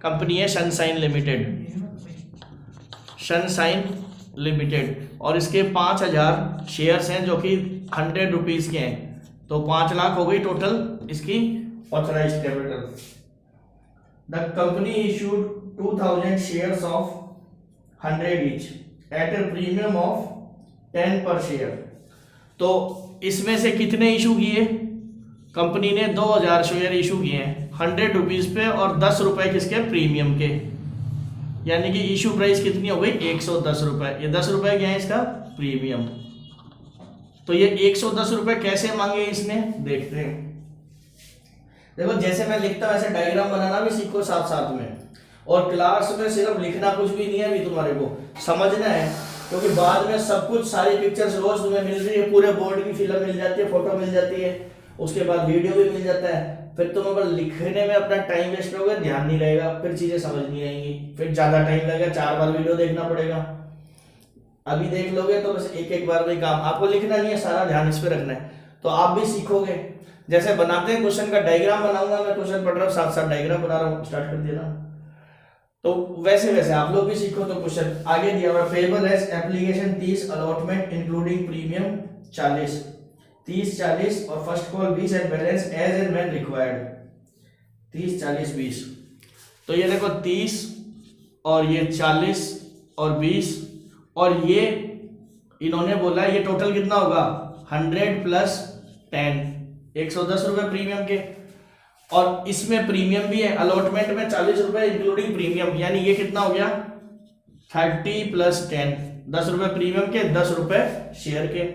Company है sunshine limited, sunshine limited, और इसके 5,000 शेयर्स हैं जो कि 100 रुपीज़ के हैं, तो 5 लाख हो गई टोटल इसकी authorise capital. The company issued 2000 shares of 100 each at a premium of 10 per share. तो इसमें से कितने इशू किए? कंपनी ने 2000 शेयर इशू किए हैं 100 रुपीज़ पे और 10 रुपए किसके? प्रीमियम के, यानी कि इशू प्राइस कितनी हो गई? 110 रुपए। ये 10 रुपए क्या है इसका? प्रीमियम। तो ये 110 रुपए कैसे मांगे इसने, देखते हैं। देखो जैसे मैं लिखता हूं वैसे डायग्राम बनाना भी सीखो साथ साथ में, और क्लास में सिर्फ लिखना कुछ भी नहीं है, अभी तुम्हारे को समझना है, क्योंकि बाद में सब कुछ सारी पिक्चर्स रोज तुम्हें मिल रही है, पूरे बोर्ड की फिल्म मिल जाती है, फोटो मिल जाती है, उसके बाद वीडियो भी मिल जाता है, फिर तुम अगर लिखने में अपना टाइम वेस्ट होगा, ध्यान नहीं रहेगा, फिर चीजें समझ नहीं आएंगी, फिर ज्यादा टाइम लगेगा, 4 बार वीडियो देखना पड़ेगा। अभी देख लोगे तो बस एक बार में काम, आपको लिखना नहीं है, सारा ध्यान इस पे रखना है, तो आप भी सीखोगे। जैसे बनाते हैं क्वेश्चन का डायग्राम बनाऊंगा मैं, क्वेश्चन पढ़ रहा हूँ साथ साथ डायग्राम बना रहा हूँ, स्टार्ट कर दिया ना, तो वैसे वैसे आप लोग भी सीखो। तो क्वेश्चन आगे दिया हुआ, payable as application 30, allotment including premium 40, 30-40 और first call 20 and balance as and when required 30-40-20। तो ये देखो 30 और ये 40 और 20, और ये इन्होंने बोला ये टोटल कितना होगा? 100 प्लस 10, 110 रुपए प्रीमियम के, और इसमें प्रीमियम भी है, अलॉटमेंट में 40 रुपए इंक्लूडिंग प्रीमियम, यानी ये कितना हो गया? 30 प्लस 10, 10 रुपए प्रीमियम के, 10 रुपए शेयर के।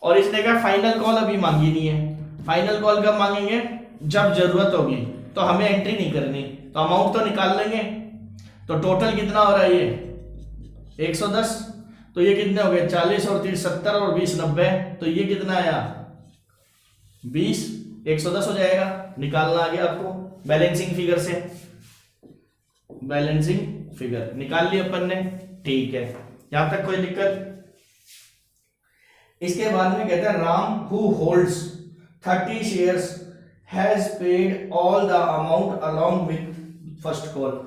और इसने कहा फाइनल कॉल अभी मांगी नहीं है, फाइनल कॉल कब मांगेंगे? जब जरूरत होगी, तो हमें एंट्री नहीं करनी, तो अमाउंट तो निकाल लेंगे। तो टोटल कितना हो रहा है ये? 110, तो ये कितने हो गए? 40 और 30 70 और 20 90, तो ये कितना आया? 20, 110 हो जाएगा। निकालना आ गया आपको बैलेंसिंग फिगर से, बैलेंसिंग फिगर निकाल ली अपन ने, ठीक है, यहां तक कोई दिक्कत? इसके बाद में कहता है Ram who holds 30 shares has paid all the amount along with first call.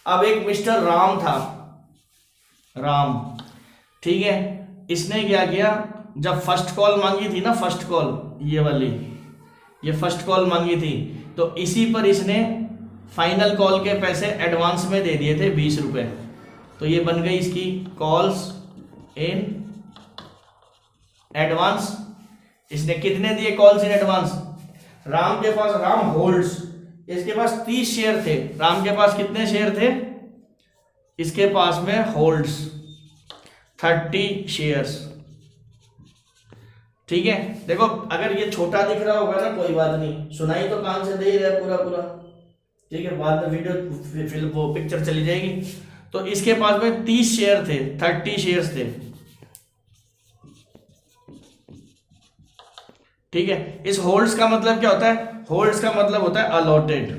अब एक मिस्टर राम था, राम, ठीक है, इसने क्या किया? जब फर्स्ट कॉल मांगी थी ना, फर्स्ट कॉल ये वाली, ये फर्स्ट कॉल मांगी थी, तो इसी पर इसने फाइनल कॉल के पैसे एडवांस में दे दिए थे 20 रुपए। तो ये बन गई इसकी कॉल्स इन एडवांस। इसने कितने दिए कॉल्स इन एडवांस? राम के पास, राम होल्ड्स, इसके पास 30 शेयर थे। राम के पास कितने शेयर थे? इसके पास में होल्ड्स 30 शेयर्स, ठीक है। देखो अगर ये छोटा दिख रहा होगा ना, कोई बात नहीं, सुनाई तो कान से दे ही रहा पूरा पूरा, ठीक है, बाद में वीडियो फिर वो पिक्चर चली जाएगी। तो इसके पास में 30 शेयर थे, 30 शेयर्स थे, ठीक है। इस होल्ड्स का मतलब क्या होता है? होल्ड्स का मतलब होता है अलॉटेड।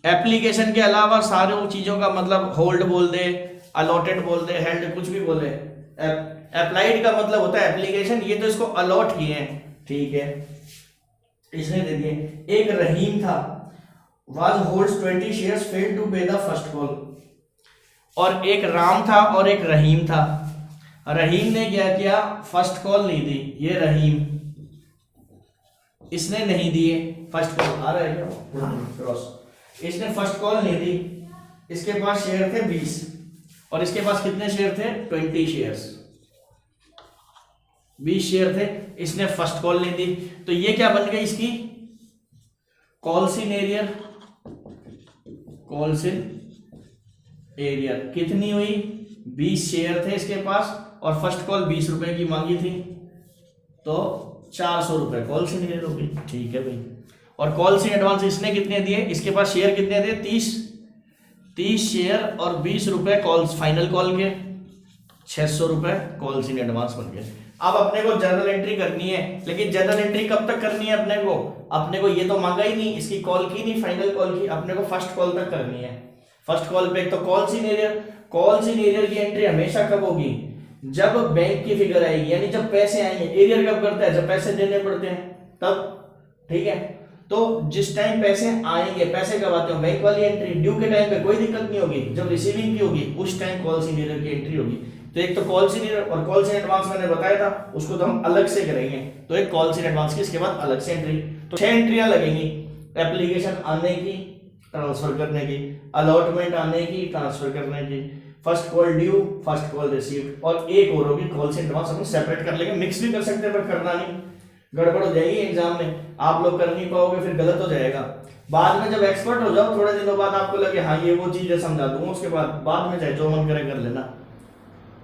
एप्लीकेशन के अलावा सारे चीजों का मतलब होल्ड बोल दे, अलॉटेड बोल दे, हेल्ड, कुछ भी बोले। अप्लाइड का मतलब होता है एप्लीकेशन, ये तो इसको अलॉट किए हैं, ठीक है, इसने दे दिए। एक रहीम था, was holds 20 shares, failed to pay the first call. और एक राम था और एक रहीम था। रहीम ने क्या किया? फर्स्ट कॉल नहीं दी, ये रहीम, इसने नहीं दिए फर्स्ट कॉल, आ रहा है क्या क्रॉस? इसने फर्स्ट कॉल नहीं दी, इसके पास शेयर थे 20 और इसके पास कितने शेयर थे? 20 शेयर्स, 20 शेयर थे, इसने फर्स्ट कॉल नहीं दी। तो ये क्या बन गई इसकी? Calls in arrear, calls in arrear. कितनी हुई? 20 शेयर थे इसके पास और फर्स्ट कॉल 20 रुपए की मांगी थी, तो 400 रुपए कॉल्स इन एरियर होगी, ठीक है भाई। और कॉल्स इन एडवांस इसने कितने दिए? इसके पास शेयर कितने थे? 30 शेयर और 20 रुपए कॉल्स, फाइनल कॉल के 600 रुपए कॉल्स इन एडवांस बन गए। अब अपने को जर्नल एंट्री करनी है, लेकिन जर्नल एंट्री कब तक करनी है अपने को? अपने को ये तो मांगा ही नहीं, इसकी कॉल की नहीं, फाइनल कॉल की, अपने को फर्स्ट कॉल तक करनी है। फर्स्ट कॉल पे तो calls in arrear, calls in arrear की एंट्री हमेशा कब होगी? जब बैंक की फिगर आएगी, यानी जब पैसे आएंगे। एरियर कब करता है? जब पैसे देने पड़ते हैं तब, ठीक है। तो जिस टाइम पैसे आएंगे, पैसे कब आते हो, बैंक वाली एंट्री, ड्यू के टाइम पे कोई दिक्कत नहीं होगी, जब रिसीविंग की होगी उस टाइम कॉल सीनियर की एंट्री होगी। तो एक तो कॉल सीनियर और कॉल इन एडवांस मैंने बताया था, उसको तो हम अलग से करेंगे। तो एक कॉल इन एडवांस की, इसके बाद अलग से एंट्री। तो 6 एंट्रियां लगेंगी, एप्लीकेशन आने की, ट्रांसफर करने की, अलॉटमेंट आने की, ट्रांसफर करने की, first call due, first call received, और एक और होगी कॉल इन एडवांस। हम सेपरेट कर लेंगे, मिक्स भी कर सकते हैं पर करना नहीं, गड़बड़ हो जाएगी एग्जाम में, आप लोग कर नहीं पाओगे, फिर गलत हो जाएगा। बाद में जब एक्सपर्ट हो जाओ, थोड़े दिनों बाद आपको लगे हाँ ये वो चीजें समझा दूंगा, उसके बाद में चाहे जो मन करे कर लेना।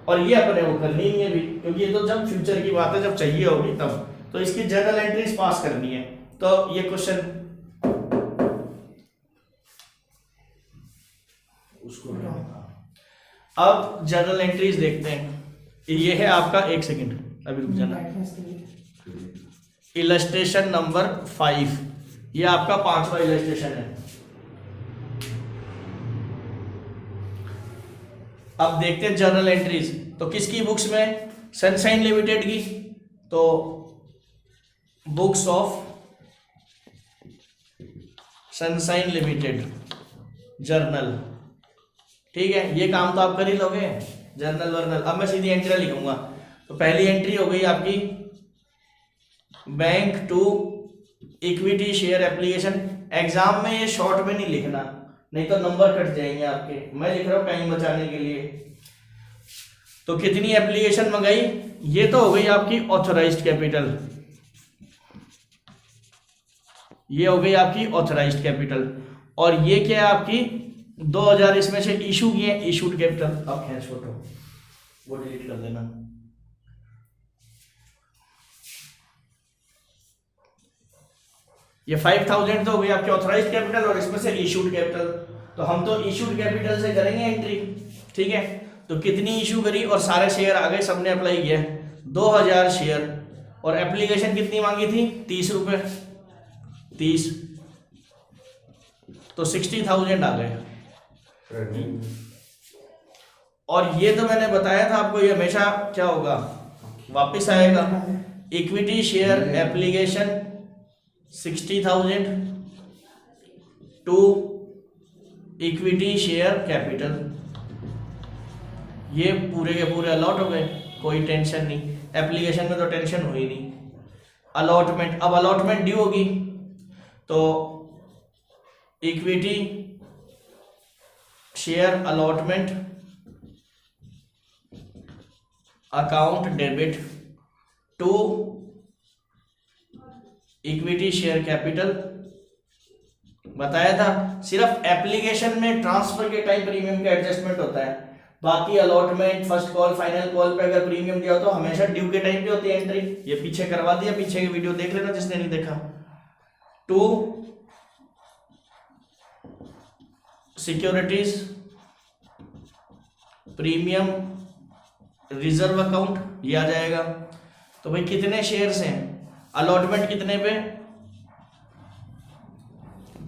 और ये अपने वो करनी नहीं है भी, क्योंकि ये तो जब फ्यूचर की बात है, जब चाहिए होगी तब। तो इसकी जनरल एंट्रीज पास करनी है। तो ये क्वेश्चन उसको, अब जनरल एंट्रीज देखते हैं। ये है आपका, एक सेकंड अभी रुक जाना, इलस्ट्रेशन नंबर 5, ये आपका 5वां इलस्ट्रेशन है। अब देखते हैं जनरल एंट्रीज। तो किसकी बुक्स में, सनशाइन लिमिटेड की, तो books of sunshine limited journal, ठीक है, ये काम तो आप कर ही लोगे, जर्नल वर्नल। अब मैं सीधी एंट्री लिखूंगा। तो पहली एंट्री हो गई आपकी, bank to equity share application. Exam में ये शॉर्ट में नहीं लिखना, नहीं तो नंबर कट जाएंगे आपके, मैं लिख रहा हूं टाइम बचाने के लिए। तो कितनी एप्लीकेशन मंगाई, ये तो हो गई आपकी ऑथराइज्ड कैपिटल, ये हो गई आपकी ऑथराइज्ड कैपिटल। और ये क्या है आपकी 2000 इसमें से इशू किए, इशूड कैपिटल। अब खैर छोड़ो, वो डिलीट कर देना। ये 5000 तो हो गई आपकी ऑथराइज्ड कैपिटल, और इसमें से इशूड कैपिटल। तो हम तो इशूड कैपिटल से करेंगे एंट्री, ठीक है। तो कितनी इशू करी और सारे शेयर आ गए, सबने अप्लाई किया 2000 शेयर, और एप्लीकेशन कितनी मांगी थी, 30 रुपए, 30, तो 60,000 आ गए। और ये तो मैंने बताया था आपको, ये हमेशा क्या होगा, वापस आएगा। Equity share application 60,000 to equity share capital, ये पूरे के पूरे अलॉट हो गए, कोई टेंशन नहीं। एप्लीकेशन में तो टेंशन हुई नहीं। अलॉटमेंट, अब अलॉटमेंट ड्यू होगी, तो equity share allotment account debit to equity share capital. बताया था सिर्फ एप्लीकेशन में ट्रांसफर के टाइम प्रीमियम का एडजस्टमेंट होता है, बाकी allotment, first call, final call पे अगर प्रीमियम दिया हो तो हमेशा ड्यू के टाइम पे होती है एंट्री। ये पीछे करवा दिया, पीछे की वीडियो देख लेना जिसने नहीं देखा। To securities premium reserve account, ये आ जाएगा। तो भाई कितने शेयर्स हैं, अलॉटमेंट कितने पे,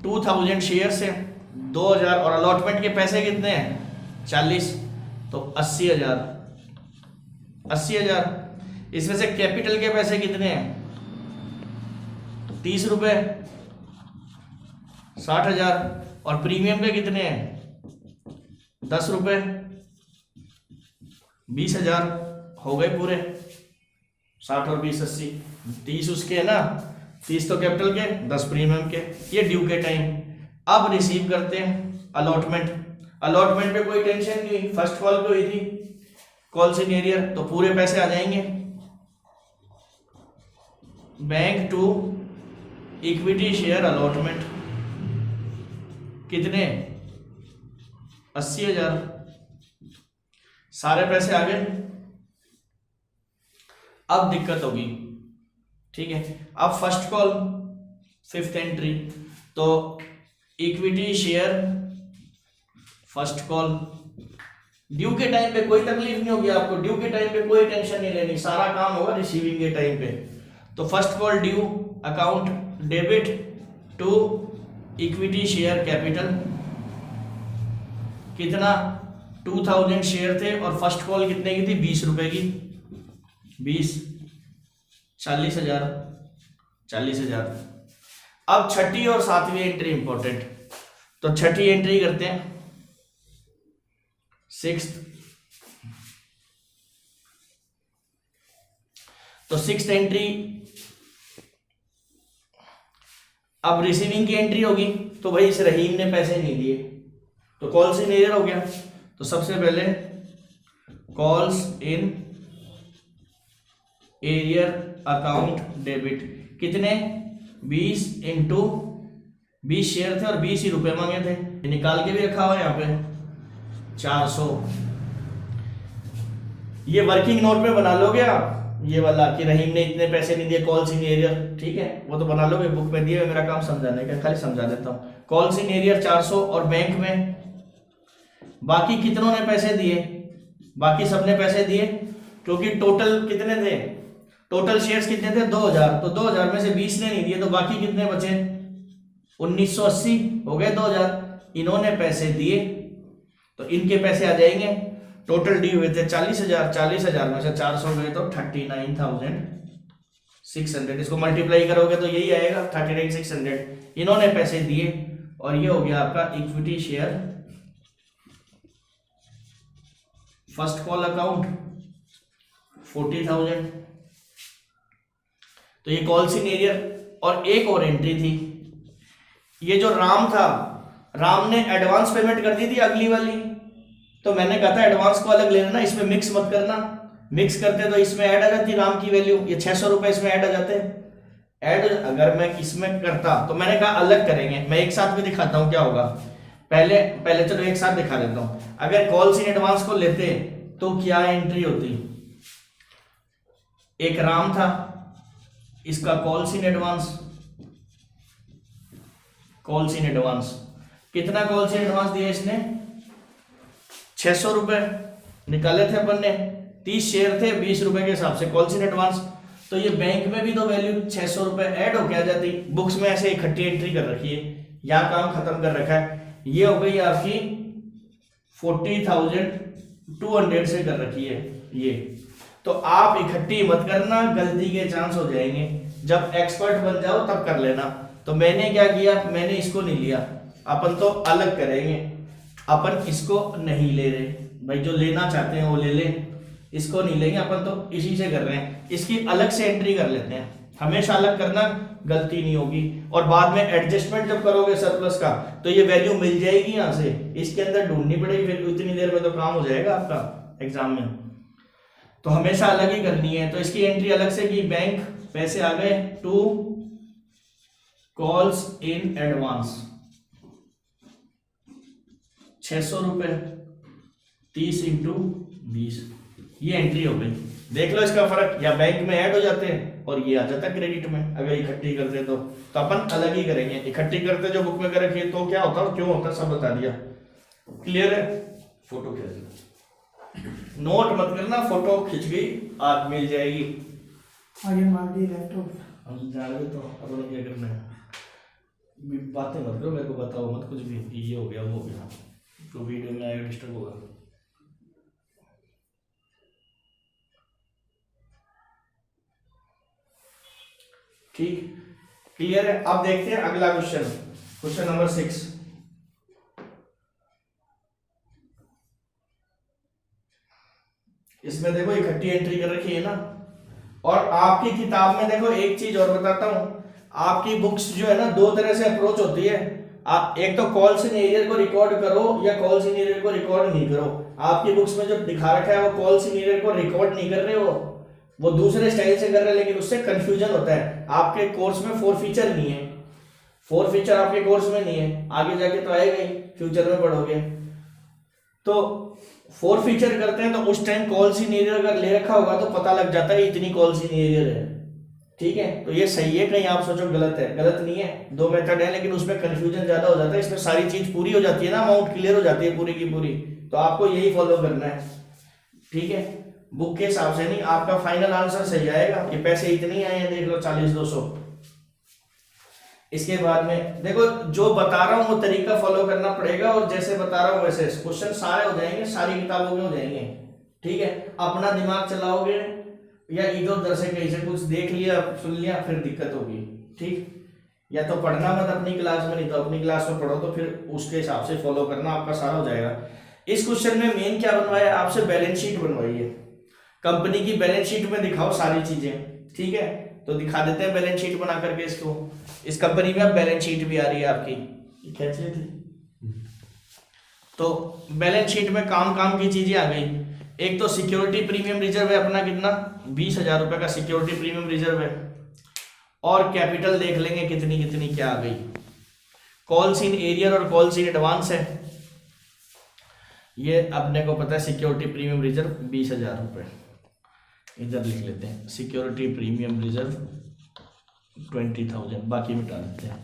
2000 शेयर्स हैं, 2000, और अलॉटमेंट के पैसे कितने हैं 40, तो 80,000, 80,000। इसमें से कैपिटल के पैसे कितने हैं 30 रुपए, 60,000, और प्रीमियम के कितने हैं 10 रुपए, 20,000 हो गए पूरे। 60 और 20 80, 30 उसके है ना, 30 तो कैपिटल के, 10 प्रीमियम के, ये ड्यू के टाइम। अब रिसीव करते हैं अलॉटमेंट। अलॉटमेंट पे कोई टेंशन नहीं हुई, फर्स्ट कॉल पे हुई थी कॉल सीनियर, तो पूरे पैसे आ जाएंगे। Bank to equity share allotment कितने 80,000, सारे पैसे आ गए। अब दिक्कत होगी, ठीक है। अब फर्स्ट कॉल 5th एंट्री, तो equity share first call, due के टाइम पे कोई तकलीफ नहीं होगी आपको, ड्यू के टाइम पे कोई टेंशन नहीं लेनी, सारा काम होगा रिसीविंग के टाइम पे। तो first call due account debit to equity share capital, कितना 2000 शेयर थे, और फर्स्ट कॉल कितने की थी 20 रुपए की, 20, 40,000, 40,000। अब छठी और सातवीं एंट्री इंपॉर्टेंट, तो छठी एंट्री करते हैं, सिक्स्थ। तो सिक्स्थ एंट्री अब रिसीविंग की एंट्री होगी, तो भाई इस रहीम ने पैसे नहीं दिए, तो कॉल्स इन एरियर हो गया। तो सबसे पहले calls in arrear account debit, कितने 20 इंटू 20 शेयर थे और 20 ही रुपए मांगे थे, निकाल के भी रखा हुआ है यहाँ पे 400। ये वर्किंग नोट में बना लोगे आप, ये वाला कि रहीम ने इतने पैसे नहीं दिए, कॉल्स इन एरियर, ठीक है, वो तो बना लोगे, बुक में दिए, मेरा काम समझाने का, खाली समझा देता हूँ। कॉल्स इन एरियर 400 और बैंक में बाकी कितनों ने पैसे दिए, बाकी सबने पैसे दिए, क्योंकि टोटल कितने थे, टोटल शेयर्स कितने थे 2000, तो 2000 में से 20 ने नहीं दिए, तो बाकी कितने बचे 1980 हो गए 2000, इन्होंने पैसे दिए तो इनके पैसे आ जाएंगे। टोटल ड्यू हुए थे 40,000, 40,000 में से 400 गए तो 39,600, इसको मल्टीप्लाई करोगे तो यही आएगा 39,600, इन्होंने पैसे दिए, और ये हो गया आपका equity share first call account 40,000। तो ये कॉल्स इन एरियर। और एक और एंट्री थी, ये जो राम था, राम ने एडवांस पेमेंट कर दी थी अगली वाली, तो मैंने कहा था एडवांस को अलग ले लेना, इसमें मिक्स मत करना, मिक्स करते तो इसमें ऐड आ जाती राम की वैल्यू, ये 600 रुपए इसमें ऐड आ जाते। ऐड अगर मैं इसमें करता तो मैंने कहा अलग करेंगे, मैं एक साथ भी दिखाता हूं क्या होगा, पहले चलो एक साथ दिखा देता हूं। अगर कॉल्स इन एडवांस को लेते तो क्या एंट्री होती, एक राम था, इसका calls in advance, calls in advance कितना कॉल्स इन एडवांस दिया इसने 600 रुपए निकाले थे अपन ने, 30 शेयर थे 20 रुपए के हिसाब से कॉल्स इन एडवांस, तो ये बैंक में भी तो वैल्यू 600 रुपए ऐड हो के आ जाती, बुक्स में ऐसे इकट्ठी एंट्री कर रखी है, यहां काम खत्म कर रखा है, ये हो गई आपकी 40,200 से कर रखी है ये। तो आप इकट्ठी मत करना, गलती के चांस हो जाएंगे, जब एक्सपर्ट बन जाओ तब कर लेना। तो मैंने क्या किया, मैंने इसको नहीं लिया, अपन तो अलग करेंगे, अपन इसको नहीं ले रहे, भाई जो लेना चाहते हैं वो ले ले, इसको नहीं लेंगे, अपन तो इसी से कर रहे हैं, इसकी अलग से एंट्री कर लेते हैं, हमेशा अलग करना, गलती नहीं होगी। और बाद में एडजस्टमेंट जब करोगे सरप्लस का तो ये वैल्यू मिल जाएगी यहाँ से, इसके अंदर ढूंढनी पड़ेगी, फिर इतनी देर में तो काम हो जाएगा आपका एग्जाम में, तो हमेशा अलग ही करनी है। तो इसकी एंट्री अलग से की, बैंक पैसे आ गए टू कॉल्स इन एडवांस 600 रुपए 30 इंटू 20, ये एंट्री हो गई। देख लो इसका फर्क, या बैंक में ऐड हो जाते हैं और ये आ जाता है क्रेडिट में, अगर इकट्ठी करते तो अपन अलग ही करेंगे, इकट्ठी करते जो बुक में कर रखी है तो क्या होता है, क्यों होता है, सब बता दिया, क्लियर है। फोटो खींच, नोट मत करना, फोटो खींच गई आज मिल जाएगी, आगे मार दी लैपटॉप, हम जान गए तो अपन क्या करना है, बातें मत करो, मेरे को बताओ मत कुछ भी, ये हो गया वो हो गया, तो वीडियो में आएगा डिस्टर्ब होगा। ठीक, क्लियर है। अब देखते हैं अगला क्वेश्चन, क्वेश्चन नंबर 6। इसमें देखो इकट्ठी एंट्री कर रखी है ना, और आपकी किताब में देखो एक चीज और बताता हूं, आपकी बुक्स जो है ना दो तरह से अप्रोच होती है, आप एक तो कॉल्स इन एरियर को रिकॉर्ड करो या कॉल्स इन एरियर को रिकॉर्ड नहीं करो। आपकी बुक्स में जो दिखा रखा है वो कॉल्स इन एरियर को रिकॉर्ड नहीं कर रहे हो, वो दूसरे स्टाइल से कर रहे हैं, लेकिन उससे कंफ्यूजन होता है। आपके कोर्स में 4 फीचर नहीं है, 4 फीचर आपके कोर्स में नहीं है, आगे जाके तो आएगा ही, फ्यूचर में पढ़ोगे। तो 4 फीचर करते हैं तो उस टाइम कॉल्स इन एरियर अगर ले रखा होगा तो पता लग जाता है इतनी कॉल्स इन एरियर है, ठीक है। तो ये सही है, कहीं आप सोचो गलत है, गलत नहीं है, 2 मेथड है, लेकिन उसमें कंफ्यूजन ज्यादा हो जाता है, इसमें सारी चीज पूरी हो जाती है ना, अमाउंट क्लियर हो जाती है पूरी की पूरी, तो आपको यही फॉलो करना है, ठीक है। बुक के हिसाब से नहीं, आपका फाइनल आंसर सही आएगा। ये पैसे इतने ही आए हैं, देख लो 40,200। इसके बाद में देखो जो बता रहा हूं वो तरीका फॉलो करना पड़ेगा, और जैसे बता रहा हूं वैसे क्वेश्चन सारे हो जाएंगे, सारी किताबों में हो जाएंगे, ठीक है। अपना दिमाग चलाओगे या इधर उधर से कहीं से कुछ देख लिया सुन लिया फिर दिक्कत होगी, ठीक। या तो पढ़ना मत अपनी क्लास में, नहीं तो अपनी क्लास में पढ़ो, तो फिर उसके हिसाब से फॉलो करना, आपका सारा हो जाएगा। इस क्वेश्चन में मेन क्या बनवाया है, आपसे बैलेंस शीट बनवाई है। कंपनी की बैलेंस शीट में दिखाओ सारी चीजें, ठीक है, तो दिखा देते हैं बैलेंस शीट बना करके इसको। इस कंपनी में अब बैलेंस शीट भी आ रही है आपकी, क्या चीज थी, तो बैलेंस शीट में काम की चीजें आ गई। एक तो सिक्योरिटी प्रीमियम रिजर्व है अपना, कितना 20,000 रुपए का सिक्योरिटी प्रीमियम रिजर्व है। और कैपिटल देख लेंगे कितनी क्या आ गई। कॉल्स इन एरियर और कॉल्स इन एडवांस है, ये अपने को पता है। सिक्योरिटी प्रीमियम रिजर्व 20,000 रुपए, इधर लिख लेते हैं सिक्योरिटी प्रीमियम रिजर्व 20,000, बाकी मिटा देते हैं,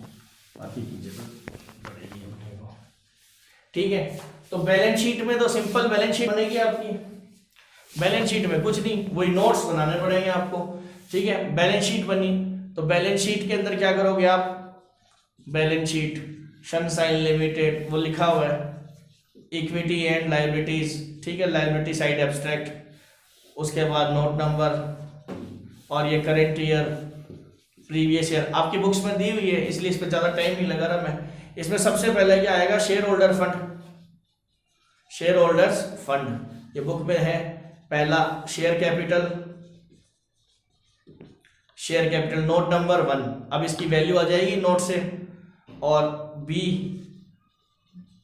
बाकी की जरूरत पड़ेगी अपने को, ठीक है। तो बैलेंस शीट में तो सिंपल बैलेंस शीट बनेगी आपकी। बैलेंस शीट में कुछ नहीं, वही नोट्स बनाने पड़ेंगे आपको, ठीक है। बैलेंस शीट बनी तो बैलेंस शीट के अंदर क्या करोगे आप, बैलेंस शीट सनशाइन लिमिटेड वो लिखा हुआ है, इक्विटी एंड लायबिलिटीज, ठीक है, लायबिलिटी साइड एब्स्ट्रैक्ट, उसके बाद नोट नंबर, और ये करेंट ईयर, प्रीवियस ईयर आपकी बुक्स में दी हुई है, इसलिए इस पर ज़्यादा टाइम नहीं लगा रहा मैं। इसमें सबसे पहले क्या आएगा, shareholder fund, shareholders fund, ये बुक में है। पहला share capital, share capital note number 1, अब इसकी वैल्यू आ जाएगी नोट से। और B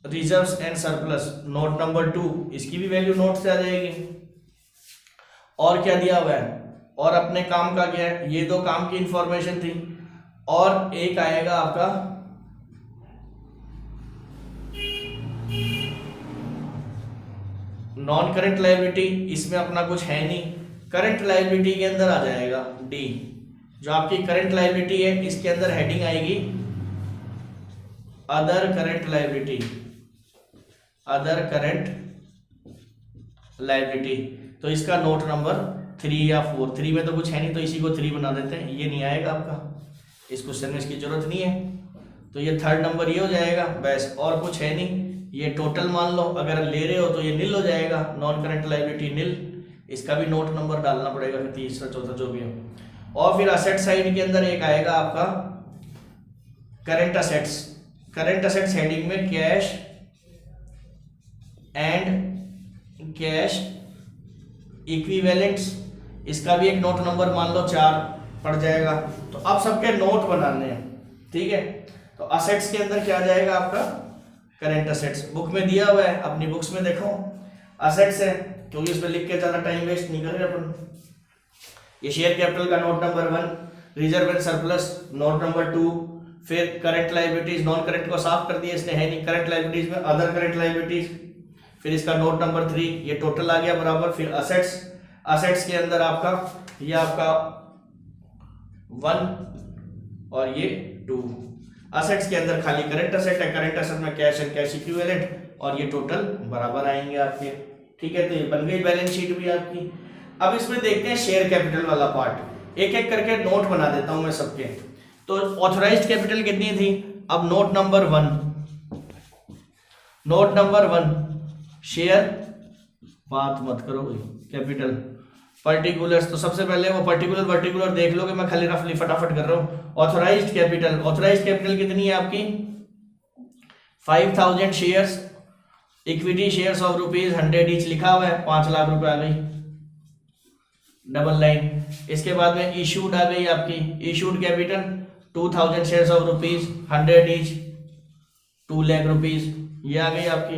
reserves and surplus note number 2, इसकी भी वैल्यू नोट से आ जाएगी। और क्या दिया हुआ है, और अपने काम का क्या है, ये दो काम की इंफॉर्मेशन थी। और एक आएगा आपका नॉन करंट लायबिलिटी, इसमें अपना कुछ है नहीं। करंट लायबिलिटी के अंदर आ जाएगा डी, जो आपकी करंट लायबिलिटी है इसके अंदर हेडिंग आएगी other current liability, other current liability. तो इसका नोट नंबर 3 या 4, 3 में तो कुछ है नहीं तो इसी को 3 बना देते हैं, ये नहीं आएगा आपका, इस क्वेश्चन में इसकी जरूरत नहीं है। तो ये 3rd नंबर ये हो जाएगा बस, और कुछ है नहीं। ये टोटल मान लो, अगर ले रहे हो तो ये नील हो जाएगा, नॉन करंट लायबिलिटी नील, इसका भी नोट नंबर डालना पड़ेगा फिर तीसरा चौथा जो भी है। और फिर असेट साइड के अंदर एक आएगा आपका current assets, current assets heading में कैश एंड कैश इक्विवेलेंट्स, इसका भी एक नोट नंबर मान लो 4 पड़ जाएगा। तो अब सबके नोट बनाने हैं, ठीक है। तो असेट्स के अंदर क्या आ जाएगा आपका करंट असेट्स, बुक में दिया हुआ है, अपनी बुक्स में देखो असेट्स है, क्योंकि इसमें लिख के ज़्यादा टाइम वेस्ट नहीं कर रहे अपन। ये शेयर कैपिटल का note number 1, reserve and surplus note number 2, फिर करंट लायबिलिटीज, नॉन करंट को साफ कर दिया इसने, है नहीं करंट लायबिलिटीज में अदर करंट लायबिलिटीज, फिर इसका नोट नंबर 3, ये टोटल आ गया बराबर। फिर असेट्स, असेट्स के अंदर आपका ये आपका 1 और ये 2, असेट्स के अंदर खाली करंट असेट है, करंट असेट में कैश एंड कैश इक्विवेलेंट, और ये टोटल बराबर आएंगे आपके, ठीक है। तो ये बन गई बैलेंस शीट भी आपकी। अब इसमें देखते हैं शेयर कैपिटल वाला पार्ट, एक एक करके नोट बना देता हूं मैं सबके। तो ऑथराइज्ड कैपिटल कितनी थी, अब note number 1, note number 1 share, बात मत करो कैपिटल, पर्टिकुलर्स, तो सबसे पहले वो पर्टिकुलर देख लोगे, मैं खाली रफली फटाफट कर रहा हूं। ऑथराइज्ड कैपिटल, ऑथराइज्ड कैपिटल कितनी है आपकी 5,000 shares, equity shares of ₹100 each लिखा हुआ है, 5 लाख रुपए आ गई, डबल लाइन। इसके बाद में इशूड आ गई आपकी, issued capital 2,000 shares of ₹100 each, 2 lakh rupees, ये आ गई आपकी।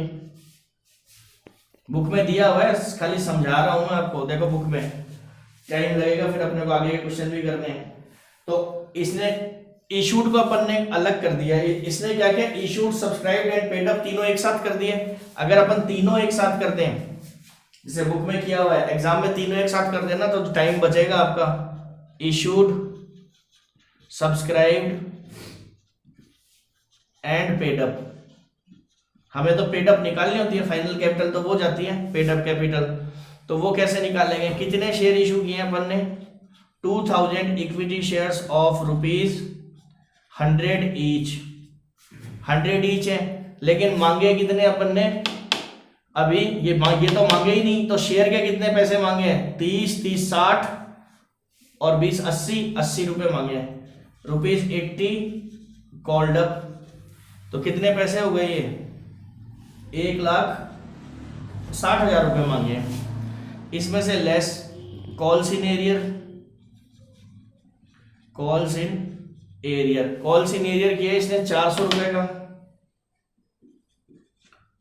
बुक में दिया हुआ है, खाली समझा रहा हूं मैं आपको, देखो बुक में, टाइम लगेगा फिर अपने को आगे के क्वेश्चन भी करने हैं। तो इसने इशूड को अपन ने अलग कर दिया, इसने क्या किया, issued, subscribed and paid up तीनों एक साथ कर दिए। अगर अपन तीनों एक साथ करते हैं, जैसे बुक में किया हुआ है, एग्जाम में तीनों एक साथ कर देना तो टाइम बचेगा आपका। Issued, subscribed and paid up, हमें तो पेड अप निकालनी होती है, फाइनल कैपिटल तो वो जाती है पेड अप कैपिटल। तो वो कैसे निकालेंगे, कितने शेयर इशू किए अपन ने, 2,000 equity shares of ₹100 each, 100 each है, लेकिन मांगे कितने अपन ने, अभी ये तो मांगे ही नहीं, तो शेयर के कितने पैसे मांगे हैं, 30, 60 और 20, 80 रुपए मांगे हैं, ₹80 कॉल्ड अप, तो कितने पैसे हो गए ये 1,60,000 रुपये मांगे हैं। इसमें से less calls in arrear, calls in arrear, calls in arrear किया इसने 400 रुपये का,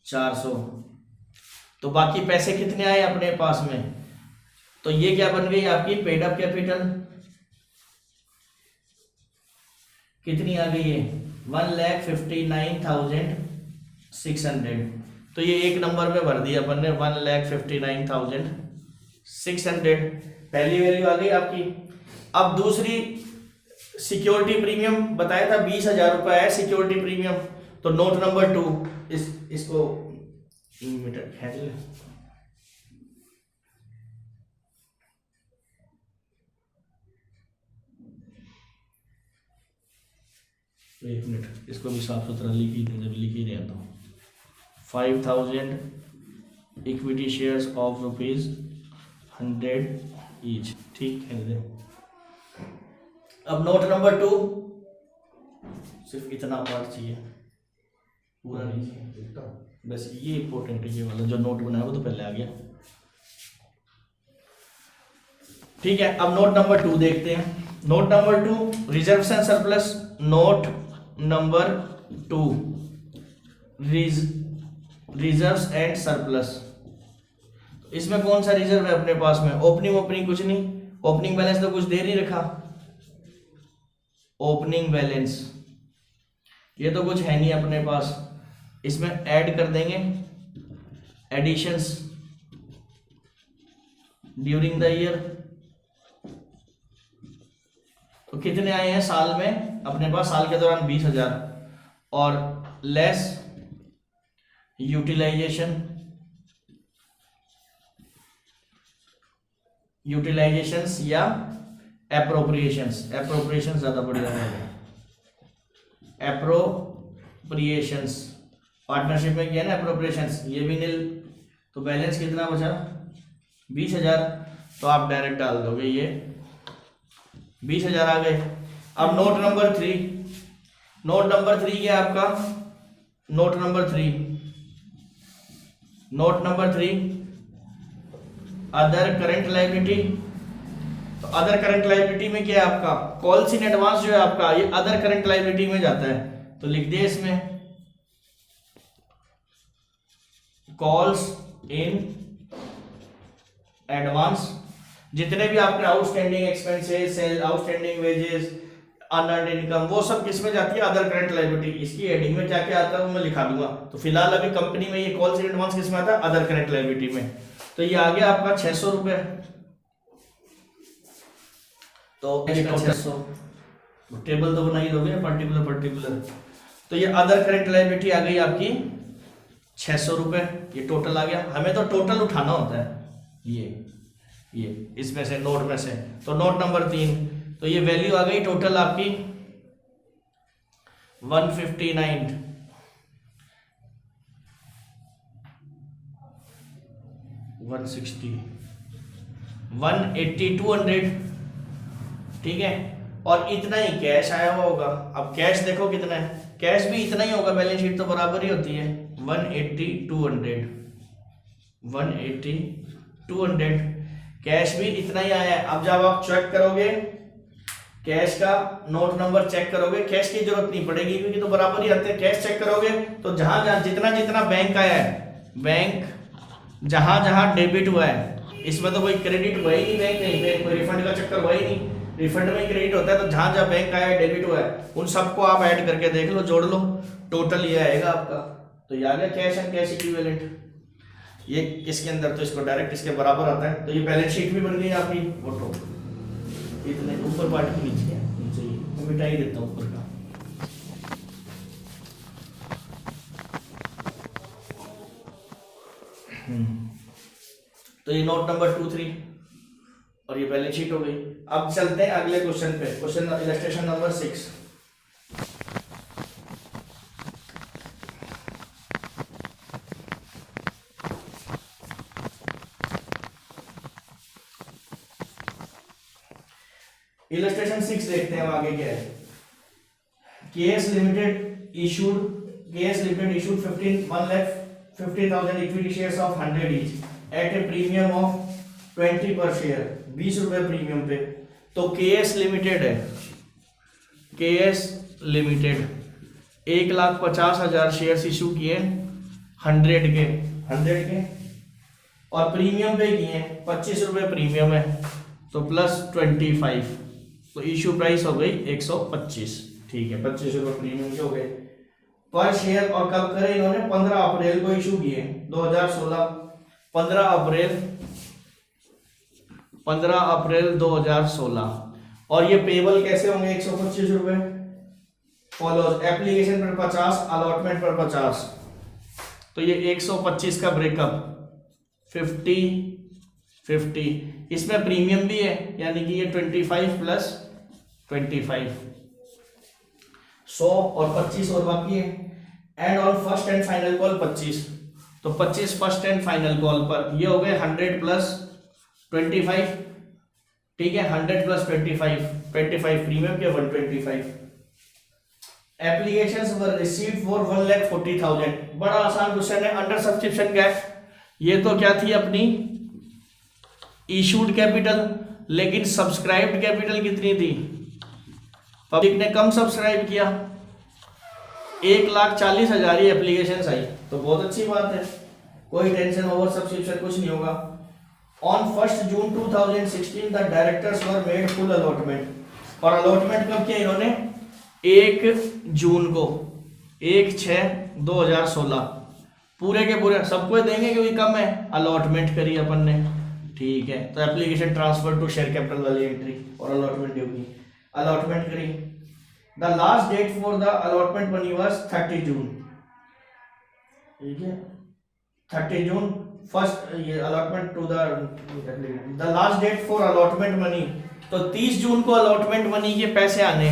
400। तो बाकी पैसे कितने आए अपने पास में, तो ये क्या बन गई आपकी पेड अप कैपिटल, कितनी आ गई है 1,59,600। तो ये एक नंबर में भर दिया अपन ने 1,59,600, पहली वैल्यू आ गई आपकी। अब दूसरी सिक्योरिटी प्रीमियम बताया था 20,000 रुपये है सिक्योरिटी प्रीमियम, तो नोट नंबर 2 इसको मीटर खींच ले, एक मिनट इसको भी साफ सुथरा लिख ही रहे तो 5,000 इक्विटी शेयर्स ऑफ ₹100 ईच, ठीक है। अब नोट नंबर 2, सिर्फ इतना पार्ट चाहिए, पूरा नहीं चाहिए, बस ये इंपॉर्टेंट है, ये वाला जो नोट बनाया वो तो पहले आ गया, ठीक है। अब नोट नंबर 2 देखते हैं। Note number 2 reserves and surplus, note number 2 reserves and surplus. इसमें कौन सा रिजर्व है अपने पास में, ओपनिंग कुछ नहीं, ओपनिंग बैलेंस तो कुछ दे नहीं रखा, ओपनिंग बैलेंस ये तो कुछ है नहीं अपने पास, इसमें ऐड कर देंगे एडिशंस ड्यूरिंग द ईयर। तो कितने आए हैं साल में अपने पास, साल के दौरान 20,000, और लेस यूटिलाइजेशंस या एप्रोप्रिएशंस ज्यादा बढ़िया है, एप्रोप्रिएशंस पार्टनरशिप में किया ना एप्रोप्रिएशंस, ये भी नील, तो बैलेंस कितना बचा 20,000, तो आप डायरेक्ट डाल दोगे ये 20,000 आ गए। अब नोट नंबर 3, नोट नंबर 3 क्या है आपका, note number 3 other current liability. तो अदर करंट लायबिलिटी में क्या है आपका, कॉल्स इन एडवांस जो है आपका ये अदर करंट लायबिलिटी में जाता है, तो लिख दिए इसमें कॉल्स इन एडवांस, जितने भी आपके outstanding expenses, sale outstanding wages, unearned income, वो सब किस में जाती है अदर करंट लायबिलिटी। इसकी हेडिंग में क्या क्या आता है वो मैं लिखा दूंगा। तो फिलहाल अभी कंपनी में ये कॉल्स इन एडवांस किस में आता है, अदर करंट लायबिलिटी में। तो ये आ गया आपका 600 रुपए, तो 600 टेबल तो बना ही दोगे पर्टिकुलर। तो ये अदर करंट लायबिलिटी आ गई आपकी 600 रुपए, ये टोटल आ गया। हमें तो टोटल उठाना होता है ये इसमें से नोट में से, तो नोट नंबर 3, तो ये वैल्यू आ गई टोटल आपकी 159, 160, 180, 200, ठीक है। और इतना ही कैश आया हुआ होगा। अब कैश देखो कितना है, कैश भी इतना ही होगा, बैलेंस शीट तो बराबर ही होती है 180, 200, 180, 200, कैश भी इतना ही आया है। अब जब आप चेक करोगे कैश का नोट नंबर चेक करोगे, कैश की जरूरत नहीं पड़ेगी क्योंकि तो बराबर ही आते हैं। कैश चेक करोगे तो जहां जहां जितना बैंक आया है, बैंक जहां जहां डेबिट हुआ है, इसमें तो कोई क्रेडिट हुआ ही नहीं, बैंक नहीं पे कोई रिफंड का चक्कर हुआ ही नहीं, रिफंड में क्रेडिट होता है। तो जहां जहां बैंक आया है, डेबिट हुआ है, उन सबको आप ऐड करके देख लो, जोड़ लो, टोटल ये आएगा आपका। तो ये आ गया कैश एंड कैश इक्विवेलेंट। ये इसके अंदर तो इसको डायरेक्ट इसके बराबर आता है। तो ये बैलेंस शीट भी बन गई आपकी। फोटो इतने ऊपर पार्ट के नीचे ही मैं मिटा ही देता हूँ ऊपर का। तो ये नोट नंबर 2, 3 और ये बैलेंस शीट हो गई। अब चलते हैं अगले क्वेश्चन पे, क्वेश्चन इलस्ट्रेशन नंबर 6। इलस्ट्रेशन 6 देखते हैं हम आगे क्या है। KS Limited issued 1,50,000 equity shares of 100 each at a premium of 20 per share, 20 रुपए प्रीमियम पे। तो KS लिमिटेड है, KS लिमिटेड 1,50,000 शेयर्स इशू किए 100 के और प्रीमियम पे किए 25 रुपए प्रीमियम है, तो प्लस 25, तो इशू प्राइस हो गई 125। ठीक है, 25 रुपए प्रीमियम के हो गए पर शेयर। और कब करे इन्होंने? 15 अप्रैल को इशू किए 2016, 15 अप्रैल 2016। और ये पेबल कैसे होंगे? 125 रुपए। फॉलोज एप्लीकेशन पर 50, अलॉटमेंट पर 50, तो ये 125 का ब्रेकअप 50। इसमें प्रीमियम भी है, यानी कि ये 25 प्लस 25, 100 और 25 और बाकी है। And on first and final call 25, तो 25 फर्स्ट एंड फाइनल कॉल पर ये हो गए 100 प्लस 25। ठीक है, 100 प्लस 25 प्रीमियम के 125। Applications were received for 1,40,000। बड़ा आसान क्वेश्चन है। अंडर सब्सक्रिप्शन गैप, ये तो क्या थी अपनी इशूड कैपिटल, लेकिन सब्सक्राइब्ड कैपिटल कितनी थी? पब्लिक ने कम सब्सक्राइब किया, 1,40,000 ही एप्लीकेशन आई, तो बहुत अच्छी बात है, कोई टेंशन ओवर सब्सक्रिप्शन कुछ नहीं होगा। On 1 June 2016 the directors were made full allotment. और अलॉटमेंट कब किया इन्होंने? 1 जून को, 1/6/2016 पूरे के पूरे सबको देंगे क्योंकि कम है, अलॉटमेंट करी अपन ने। ठीक है, तो application transfer to share capital वाली एंट्री और अलॉटमेंट ड्यू की, अलॉटमेंट करी। The last date for the allotment money was 30 June. ठीक है, 30 जून फर्स्ट ये allotment to the last date for allotment money, तो 30 जून को अलॉटमेंट मनी के पैसे आने,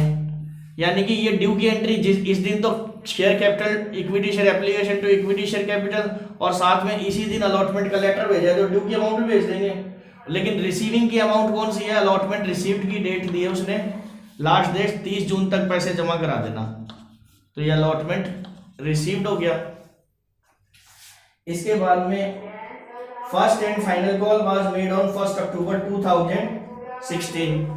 यानी कि ये ड्यू की एंट्री इस दिन तो share capital equity share application to equity share capital, और साथ में इसी दिन अलॉटमेंट का लेटर भेजा है, तो ड्यू की अमाउंट भी भेज देंगे। लेकिन रिसीविंग की अमाउंट कौन सी है? अलॉटमेंट रिसीव्ड की डेट दी है उसने, लास्ट डेट 30 जून तक पैसे जमा करा देना, तो ये अलॉटमेंट रिसीव्ड हो गया। इसके बाद में first and final call was made on 1 अक्टूबर 2016।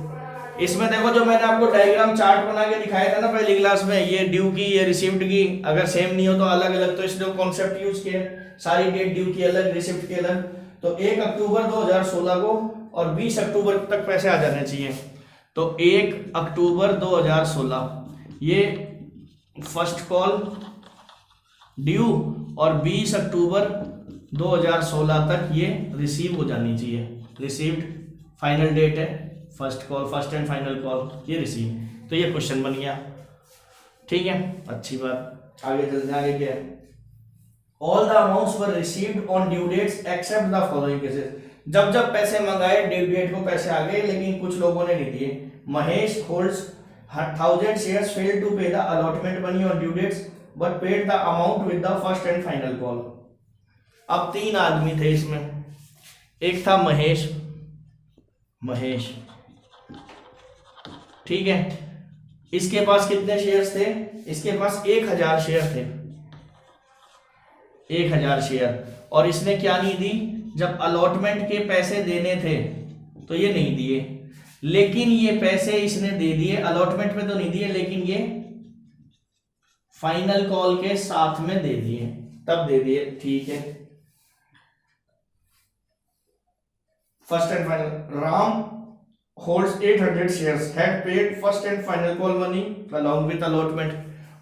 इसमें देखो जो मैंने आपको डायग्राम चार्ट बना के दिखाया था ना पहली क्लास में, ये ड्यू की, ये रिसीव्ड की, अगर सेम नहीं हो तो अलग अलग, तो इसने कॉन्सेप्ट यूज किया, सारी डेट ड्यू की अलग, रिसीव्ड की अलग। तो 1 अक्टूबर 2016 को और 20 अक्टूबर तक पैसे आ जाने चाहिए, तो 1 अक्टूबर 2016 ये फर्स्ट कॉल ड्यू, और 20 अक्टूबर 2016 तक ये रिसीव हो जानी चाहिए। रिसीव्ड फाइनल डेट है, first call, first and final call, ये रिसीव। तो ये क्वेश्चन बन गया। ठीक है, अच्छी बात। आगे चलते हैं, आगे क्या है? All the amounts were received on due dates except the following cases. जब जब पैसे मंगाए ड्यू डेट को पैसे आ गए, लेकिन कुछ लोगों ने नहीं दिए। Mahesh holds 1,000 shares, failed to pay the allotment money on due dates but paid the amount with the first and final call. अब 3 आदमी थे इसमें, एक था महेश, ठीक है, इसके पास कितने शेयर्स थे? इसके पास 1,000 शेयर थे, 1,000 शेयर, और इसने क्या नहीं दी? जब अलॉटमेंट के पैसे देने थे तो ये नहीं दिए, लेकिन ये पैसे इसने दे दिए, अलॉटमेंट में तो नहीं दिए, लेकिन ये फाइनल कॉल के साथ में दे दिए, तब दे दिए। ठीक है, first and final, Ram holds 800 shares, had paid first and final call money along with allotment।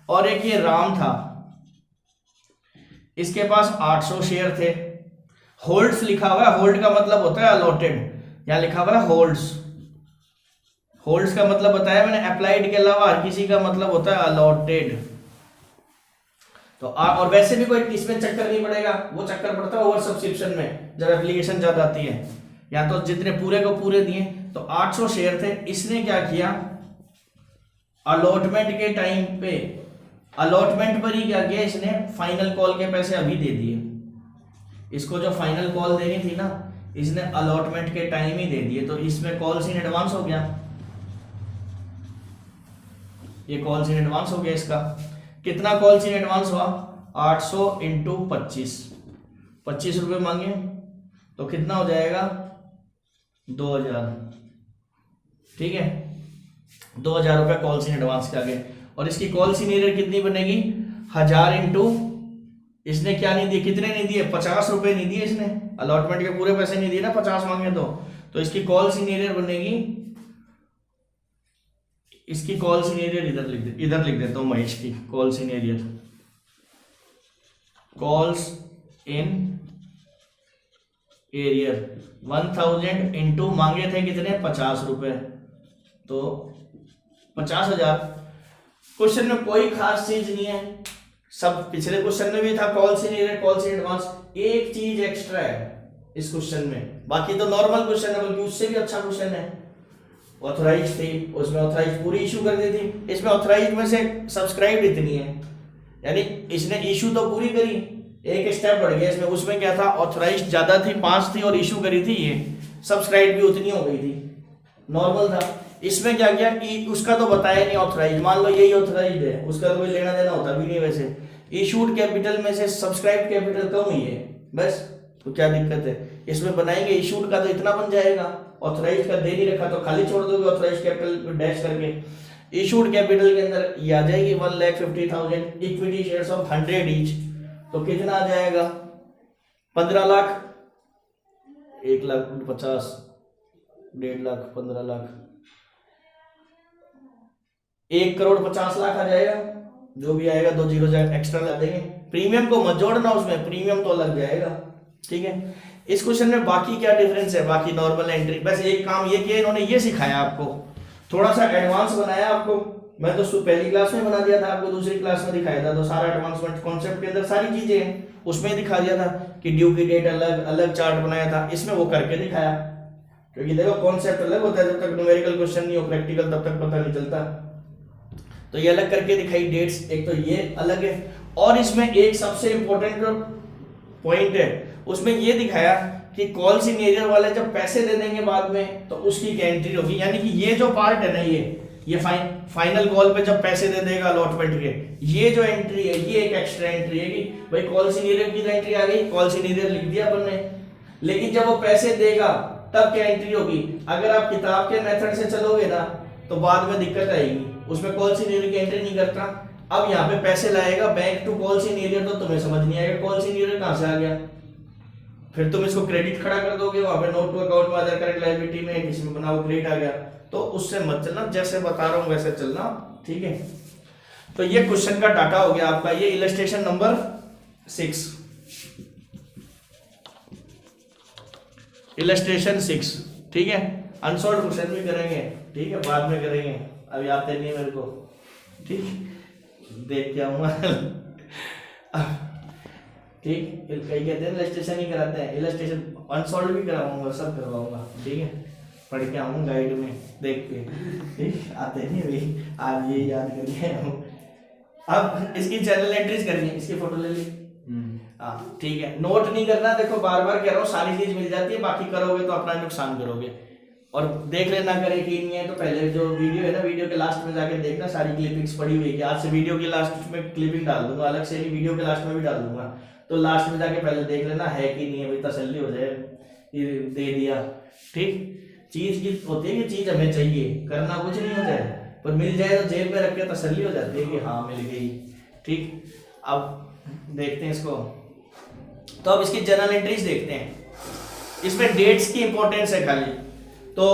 और एक ये राम था, इसके पास 800 शेयर थे। होल्ड्स लिखा हुआ है, होल्ड का मतलब होता है अलॉटेड, यहां लिखा हुआ है होल्ड्स। होल्ड्स का मतलब बताया मैंने, अप्लाइड के अलावा हर किसी का मतलब होता है अलॉटेड। तो और वैसे भी कोई इसमें चक्कर नहीं पड़ेगा, वो चक्कर पड़ता है ओवर सब्सक्रिप्शन में, जब एप्लीकेशन ज्यादा आती है, या तो जितने पूरे को पूरे दिए। तो 800 शेयर थे, इसने क्या किया? अलॉटमेंट के टाइम पे, अलॉटमेंट पर ही क्या किया इसने? फाइनल कॉल के पैसे अभी दे दिए। इसको जो फाइनल कॉल देनी थी ना, इसने अलॉटमेंट के टाइम ही दे दिए, तो इसमें कॉल्स इन एडवांस हो गया। ये कॉल्स इन एडवांस हो गया इसका। कितना कॉल्स इन एडवांस हुआ? 800 इंटू 25 रुपये मांगे तो कितना हो जाएगा? 2000। ठीक है, 2000 रुपये कॉल्स इन एडवांस के आगे। और इसकी कॉल्स इन एरियर कितनी बनेगी? 1000 इंटू, इसने क्या नहीं दिए, कितने नहीं दिए? 50 रुपये नहीं दिए इसने, अलॉटमेंट के पूरे पैसे नहीं दिए ना, 50 मांगे तो इसकी कॉल्स इन एरियर बनेगी, इसकी कॉल्स इन एरियर इधर लिख देता हूं महेश की calls in arrear. Calls in arrear 1000 into मांगे थे कितने? 50 रुपए, तो 50,000। क्वेश्चन में कोई खास चीज नहीं है, सब पिछले क्वेश्चन में भी था calls in arrear calls in advance. एक चीज एक्स्ट्रा है इस क्वेश्चन में, बाकी तो नॉर्मल क्वेश्चन है, बल्कि उससे भी अच्छा क्वेश्चन है। ऑथराइज थी, उसमें ऑथराइज पूरी इशू कर दी थी, इसमें ऑथराइज में से सब्सक्राइब इतनी है, यानी इसने इशू तो पूरी करी, एक स्टेप बढ़ गया इसमें। उसमें क्या था? ऑथराइज ज्यादा थी, 5 थी, और इशू करी थी ये, सब्सक्राइब भी उतनी हो गई थी, नॉर्मल था। इसमें क्या किया कि उसका तो बताया नहीं ऑथराइज, मान लो यही ऑथराइज है, उसका तो कोई लेना देना होता भी नहीं वैसे। इशूड कैपिटल में से सब्सक्राइब कैपिटल कम ही है बस, तो क्या दिक्कत है? इसमें बनाएंगे इशूड का तो इतना बन जाएगा, ऑथराइज का दे नहीं रखा तो खाली छोड़ दोगे ऑथराइज कैपिटल डैश करके। इशूड कैपिटल के अंदर ये आ जाएगी 1,50,000, इक्विटी शेयर्स ऑफ 100 ईच, तो कितना आ जाएगा? 15 लाख, 1,50,000, 1.5 लाख, 15 लाख, 1,50,00,000 आ जाएगा, जो भी आएगा 2 जीरो एक्स्ट्रा ला देंगे। प्रीमियम को मत जोड़ना उसमें, प्रीमियम तो अलग जाएगा। ठीक है, इस क्वेश्चन में बाकी क्या डिफरेंस है? बाकी नॉर्मल एंट्री, बस एक काम ये किया इन्होंने, ये सिखाया आपको, थोड़ा सा एडवांस बनाया आपको। मैं तो पहली क्लास में बना दिया था आपको, दूसरी क्लास में दिखाया था, तो सारा एडवांसमेंट कॉन्सेप्ट के अंदर सारी चीजें हैं, उसमें दिखा दिया था कि ड्यू की डेट अलग अलग चार्ट बनाया था, इसमें वो करके दिखाया। क्योंकि देखो कॉन्सेप्ट अलग होता है, जब तक न्यूमेरिकल क्वेश्चन नहीं हो प्रैक्टिकल तब तक पता नहीं चलता, तो ये अलग करके दिखाई डेट्स, एक तो ये अलग है। और इसमें एक सबसे इंपॉर्टेंट पॉइंट है, उसमें ये दिखाया कि कॉल्स इन एरियर वाले जब पैसे दे देंगे बाद में तो उसकी क्या एंट्री होगी, यानी कि ये जो पार्ट है ना, ये फाइनल कॉल पे जब पैसे दे देगा अलॉटमेंट के, ये जो एंट्री है ये एक एक्स्ट्रा एंट्री है कि भाई कॉल्स इन एरियर की एंट्री आ गई, कॉल्स इन एरियर लिख दिया अपन ने, लेकिन जब वो पैसे देगा तब क्या एंट्री होगी? अगर आप किताब के मेथड से चलोगे ना तो बाद में दिक्कत आएगी, उसमें कॉल्स इन एरियर की एंट्री नहीं करता। अब यहाँ पे पैसे लाएगा bank to calls in arrear, तो तुम्हें समझ नहीं आएगा कॉल्स इन एरियर कहां से आ गया, फिर तुम इसको क्रेडिट खड़ा कर दोगे, वहां पे नोट टू अकाउंट में अदर करेंट लायबिलिटी में किसी में बना वो क्रेडिट आ गया, तो उससे मत चलना, जैसे बता रहा हूं वैसे चलना। ठीक है, तो ये क्वेश्चन का डाटा हो गया आपका, ये इलस्ट्रेशन नंबर 6, इलस्ट्रेशन 6। ठीक है, अनसॉल्व क्वेश्चन भी करेंगे, ठीक है, बाद में करेंगे, अभी आते नहीं मेरे को, ठीक, देख के आऊंगा। ठीक, कई कहते हैं इलस्ट्रेशन ही कराते हैं, इलस्ट्रेशन अनसॉल्व भी करवाऊंगा, सब करवाऊंगा, ठीक है, पढ़ के आऊंगा गाइड में देख के, ठीक, आते नहीं भाई, आज ये याद करके आऊँ। अब इसकी चैनल एंट्रीज करनी है, इसकी फोटो ले ली, हाँ ठीक है, नोट नहीं करना, देखो बार बार कह रहा हूँ, सारी चीज मिल जाती है, बाकी करोगे तो अपना नुकसान करोगे। और देख लेना करे कि नहीं है तो पहले जो वीडियो है ना, वीडियो के लास्ट में जाके देखना, सारी क्लिपिंग्स पड़ी हुई है, आज से वीडियो की लास्ट में क्लिपिंग डाल दूंगा, अलग से नहीं, वीडियो के लास्ट में भी डाल दूंगा, तो लास्ट में जाके पहले देख लेना है कि नहीं है, भाई तसल्ली हो जाए, ये दे दिया। ठीक, चीज की होती है कि चीज हमें चाहिए, करना कुछ नहीं होता है, पर मिल जाए तो जेब में रख के तसल्ली हो जाती है कि हाँ मिल गई। ठीक, अब देखते हैं इसको, तो अब इसकी जर्नल एंट्रीज देखते हैं, इसमें डेट्स की इंपॉर्टेंस है खाली। तो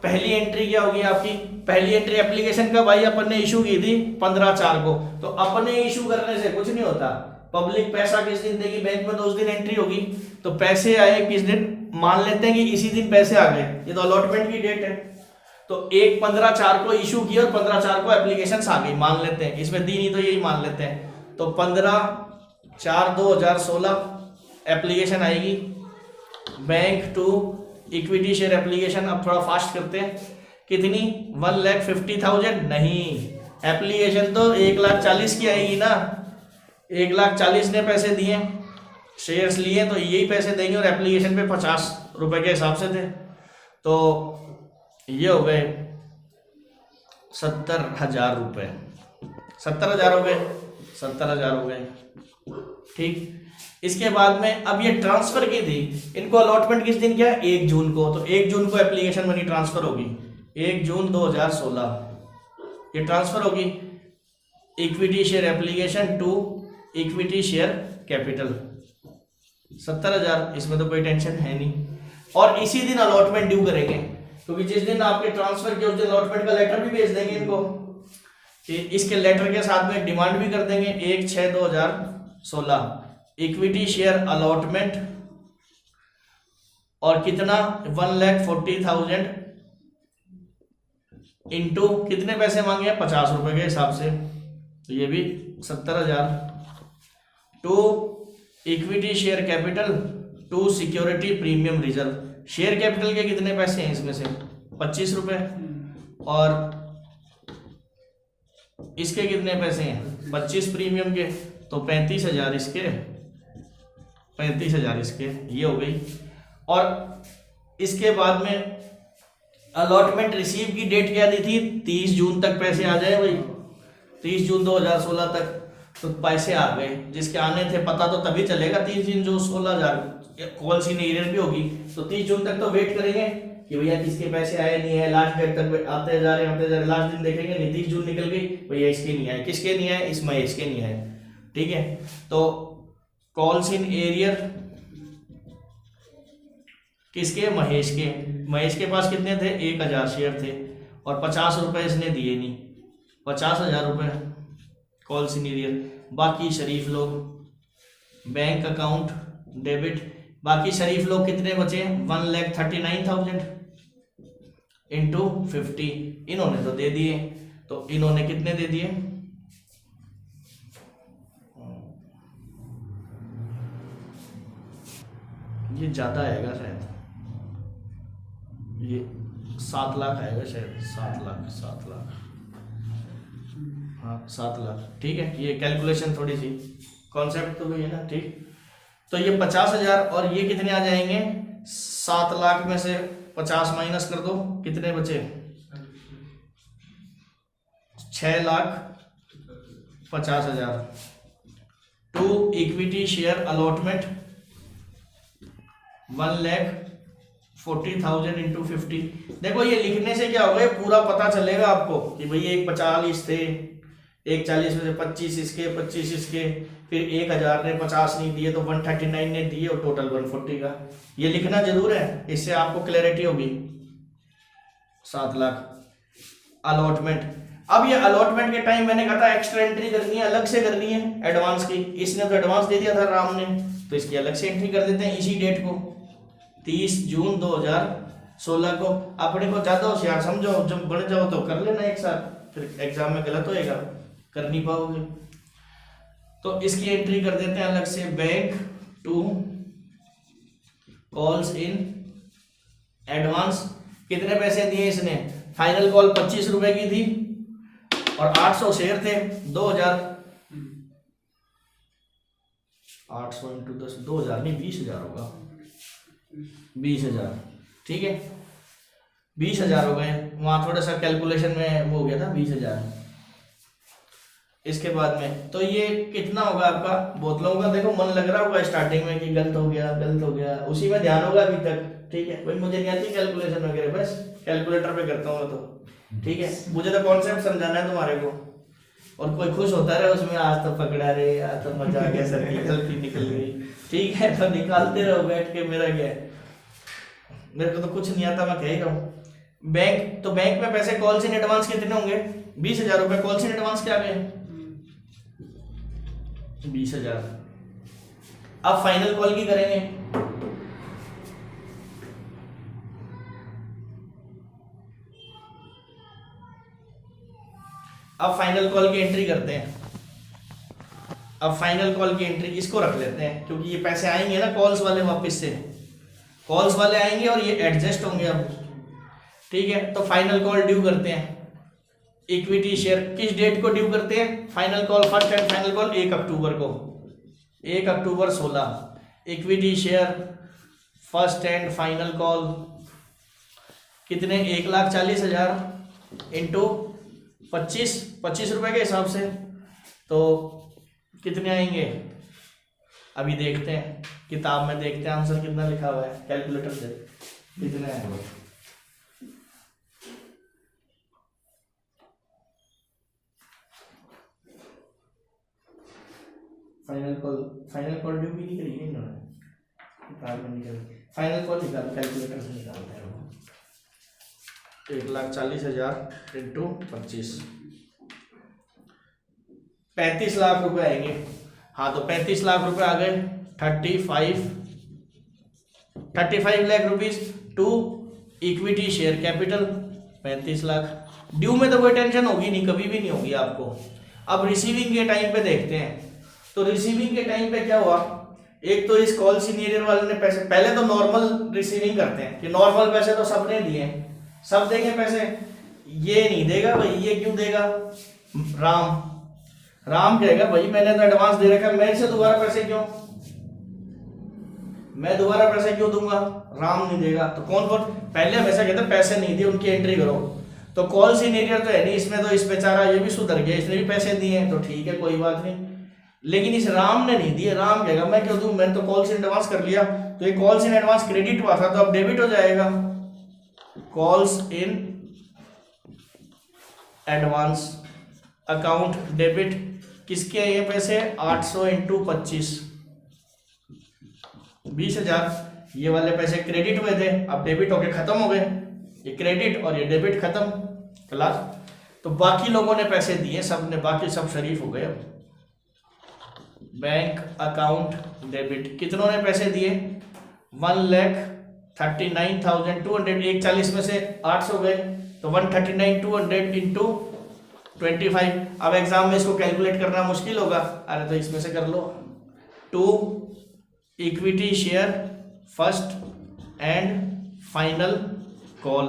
पहली एंट्री क्या होगी आपकी? पहली एंट्री एप्लीकेशन का भाई अपन ने इशू की थी 15/4 को, तो अपने इशू करने से कुछ नहीं होता, पब्लिक पैसा किस दिन देगी बैंक में तो उस दिन एंट्री होगी, तो पैसे आए किस दिन, मान लेते हैं कि इसी दिन पैसे आ गए, ये तो अलॉटमेंट की डेट है, तो 1/15/4 को इशू किया और 15/4 को एप्लीकेशन आ गई, मान लेते हैं, इसमें दी नहीं तो यही मान लेते हैं, तो 15/4/2016 एप्लीकेशन आएगी, bank to equity share application. अब थोड़ा फास्ट करते हैं, कितनी? 1,50,000 नहीं, एप्लीकेशन तो 1,40,000 की आएगी ना, 1,40,000 ने पैसे दिए, शेयर्स लिए तो यही पैसे देंगे, और एप्लीकेशन पे 50 रुपए के हिसाब से थे, तो ये हो गए 70,000 रुपए। 70,000 हो गए, 70,000 हो गए। ठीक, इसके बाद में अब ये ट्रांसफर की थी, इनको अलॉटमेंट किस दिन किया? 1 जून को। तो 1 जून को एप्लीकेशन मनी ट्रांसफर होगी, 1 जून 2016 ये ट्रांसफर होगी। Equity share application to equity share capital 70,000, इसमें तो कोई टेंशन है नहीं। और इसी दिन अलॉटमेंट ड्यू करेंगे, क्योंकि जिस दिन आपके ट्रांसफर के उस दिन अलॉटमेंट का लेटर भी भेज देंगे इनको, कि इसके लेटर के साथ में डिमांड भी कर देंगे 1/6/2016 इक्विटी शेयर अलॉटमेंट। और कितना? 1,40,000 इंटू कितने पैसे मांगे हैं? 50 रुपए के हिसाब से, तो ये भी 70,000 to equity share capital to security premium reserve. Share capital के कितने पैसे हैं इसमें से? 25 रुपए। और इसके कितने पैसे हैं? 25 प्रीमियम के, तो 35,000 इसके, 35,000 इसके, ये हो गई। और इसके बाद में अलॉटमेंट रिसीव की डेट क्या दी थी? 30 जून तक पैसे आ जाए भाई, 30 जून 2016 तक तो पैसे आ गए। जिसके आने थे पता तो तभी चलेगा 30 जून जो 16,000 कॉल सी एरियर भी होगी, तो 30 जून तक तो वेट करेंगे कि भैया किसके पैसे आए नहीं है, लास्ट डेट तक आते जा रहे लास्ट दिन देखेंगे नहीं, 30 जून निकल गई, भैया इसके नहीं आए, किसके नहीं आए? इस महेश के नहीं आए। ठीक है, तो कॉल्स इन एरियर किसके? महेश के। महेश के पास कितने थे? 1,000 शेयर थे, और 50 रुपए इसने दिए नहीं, 50,000 रुपए कॉल्स इन एरियर। बाकी शरीफ लोग बैंक अकाउंट डेबिट, बाकी शरीफ लोग कितने बचे? 1,39,000 इंटू 50, इन्होंने तो दे दिए, तो इन्होंने कितने दे दिए? ये ज्यादा आएगा शायद, ये 7 लाख आएगा शायद, 7 लाख, हाँ 7 लाख। ठीक है, ये कैलकुलेशन थोड़ी सी कॉन्सेप्ट तो वही है ना। ठीक, तो ये 50,000 और ये कितने आ जाएंगे? 7 लाख में से 50 माइनस कर दो, कितने बचे? 6,50,000 to equity share allotment 1,40,000 into 50। देखो ये लिखने से क्या होगा, पूरा पता चलेगा आपको कि भाई एक 40 थे, एक 40 में से 25 इसके, 25 इसके, फिर 1,000 ने 50 नहीं दिए तो 139 ने दिए और टोटल 140 का। ये लिखना जरूर है, इससे आपको क्लैरिटी होगी। 7 लाख अलॉटमेंट। अब ये अलॉटमेंट के टाइम मैंने कहा था एक्स्ट्रा एंट्री करनी है, अलग से करनी है एडवांस की। इसने तो एडवांस दे दिया था राम ने, तो इसकी अलग से एंट्री कर देते हैं इसी डेट को, 30 जून 2016 को। अपने को ज्यादा होशियार समझो, जब बढ़ जाओ तो कर लेना एक साथ, फिर एग्जाम में गलत होएगा, कर नहीं पाओगे। तो इसकी एंट्री कर देते हैं अलग से, bank to calls in advance. कितने पैसे दिए इसने? फाइनल कॉल 25 रुपए की थी और 800 शेयर थे, 2,000, 800 इंटू 10, 2,000 नहीं 20,000 होगा, 20,000। ठीक है, 20,000 हो गए, वहां थोड़ा सा कैलकुलेशन में वो हो गया था 20,000। इसके बाद में तो ये कितना होगा आपका? बहुत लोगों का देखो मन लग रहा होगा स्टार्टिंग में कि गलत हो गया, उसी में ध्यान होगा अभी तक। ठीक है भाई, मुझे नहीं आती कैलकुलेशन वगैरह, बस कैलकुलेटर पे करता हूँ तो। ठीक है, मुझे तो कॉन्सेप्ट समझाना है तुम्हारे को, और कोई खुश होता रहे उसमें, आज तो पकड़ा रे, आज तो मजा आ गया, सर की गलती निकल गई। ठीक है, तो निकालते रहो बैठ के, मेरा क्या है, मेरे को तो कुछ नहीं आता, मैं कह ही रहा हूँ। बैंक, तो बैंक में पैसे कॉल्स इन एडवांस कितने होंगे? 20,000 रुपए कॉल्स इन एडवांस के आ गए, 20,000। अब फाइनल कॉल की करेंगे, अब फाइनल कॉल की एंट्री करते हैं। अब फाइनल कॉल की एंट्री इसको रख लेते हैं, क्योंकि ये पैसे आएंगे ना कॉल्स वाले, वापस से कॉल्स वाले आएंगे और ये एडजस्ट होंगे अब। ठीक है, तो फाइनल कॉल ड्यू करते हैं। इक्विटी शेयर किस डेट को ड्यू करते हैं? Final call, first and final call 1 अक्टूबर को, 1 अक्टूबर 16। Equity share first and final call कितने? 1,40,000 इंटू 25 रुपए के हिसाब से तो कितने आएंगे अभी देखते हैं, किताब में देखते हैं आंसर कितना लिखा हुआ है, कैलकुलेटर से कितने आए। फाइनल कॉल ड्यू भी नहीं करी है इन्होंने, किताब में निकल फाइनल कॉल निकाल, कैलकुलेटर से निकालते हैं। 1,40,000 इंटू 25, 35 लाख रुपए आएंगे। हाँ, तो 35 लाख रुपए आ गए। 35 lakh rupees to equity share capital 35 lakh. Due में तो कोई टेंशन होगी नहीं, कभी भी नहीं होगी आपको। अब रिसीविंग के टाइम पे देखते हैं, तो रिसीविंग के टाइम पे क्या हुआ, एक तो इस कॉल सीनियर वाले ने पैसे, पहले तो नॉर्मल रिसीविंग करते हैं कि नॉर्मल पैसे तो सबने दिए, सब देंगे पैसे, ये नहीं देगा भाई, ये क्यों देगा, राम कहेगा भाई मैंने तो एडवांस दे रखा, मैं से दोबारा पैसे क्यों, मैं दोबारा पैसे क्यों दूंगा, राम नहीं देगा। तो कौन पहले हमेशा कहते पैसे नहीं दिए उनकी एंट्री करो, तो कॉल सीनियर तो है नहीं इसमें, तो इस बेचारा ये भी सुधर गया, इसने भी पैसे दिए तो ठीक है कोई बात नहीं, लेकिन इस राम ने नहीं दिए। राम कहेगा मैं क्यों दूं, मैंने तो कॉल से एडवांस कर लिया, तो ये कॉल से एडवांस क्रेडिट हुआ था तो अब डेबिट हो जाएगा। Calls in advance account debit, किसके हैं ये पैसे, 800 इंटू 25, 20,000। ये वाले पैसे क्रेडिट हुए थे, अब डेबिट होके खत्म हो गए, ये क्रेडिट और ये डेबिट खत्म क्लास। तो बाकी लोगों ने पैसे दिए, सब ने, बाकी सब शरीफ हो गए। अब बैंक अकाउंट डेबिट, कितनों ने पैसे दिए, 1,39,200, 140 में से 800 गए, तो 139,200 इंटू 25। अब एग्जाम में इसको कैलकुलेट करना मुश्किल होगा, अरे तो इसमें से कर लो, 2 equity share first and final call.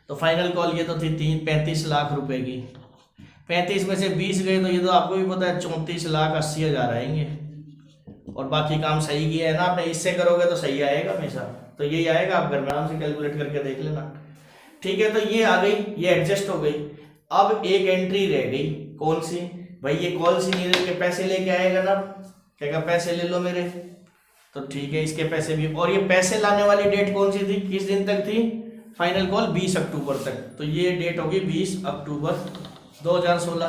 तो फाइनल कॉल ये तो थी 35 लाख रुपए की, 35 में से 20 गए, तो ये तो आपको भी पता है 34,80,000 आएंगे। और बाकी काम सही किया है ना आपने, इससे करोगे तो सही आएगा हमेशा, तो यही आएगा, आप घर में आराम से कैलकुलेट करके देख लेना। ठीक है, तो ये आ गई, ये एडजस्ट हो गई। अब एक एंट्री रह गई, कौन सी भाई, ये कॉल सीनियर के पैसे लेके आएगा ना, कहेगा पैसे ले लो मेरे, तो ठीक है इसके पैसे भी। और ये पैसे लाने वाली डेट कौन सी थी, किस दिन तक थी, फाइनल कॉल 20 अक्टूबर तक, तो ये डेट होगी 20 अक्टूबर 2016।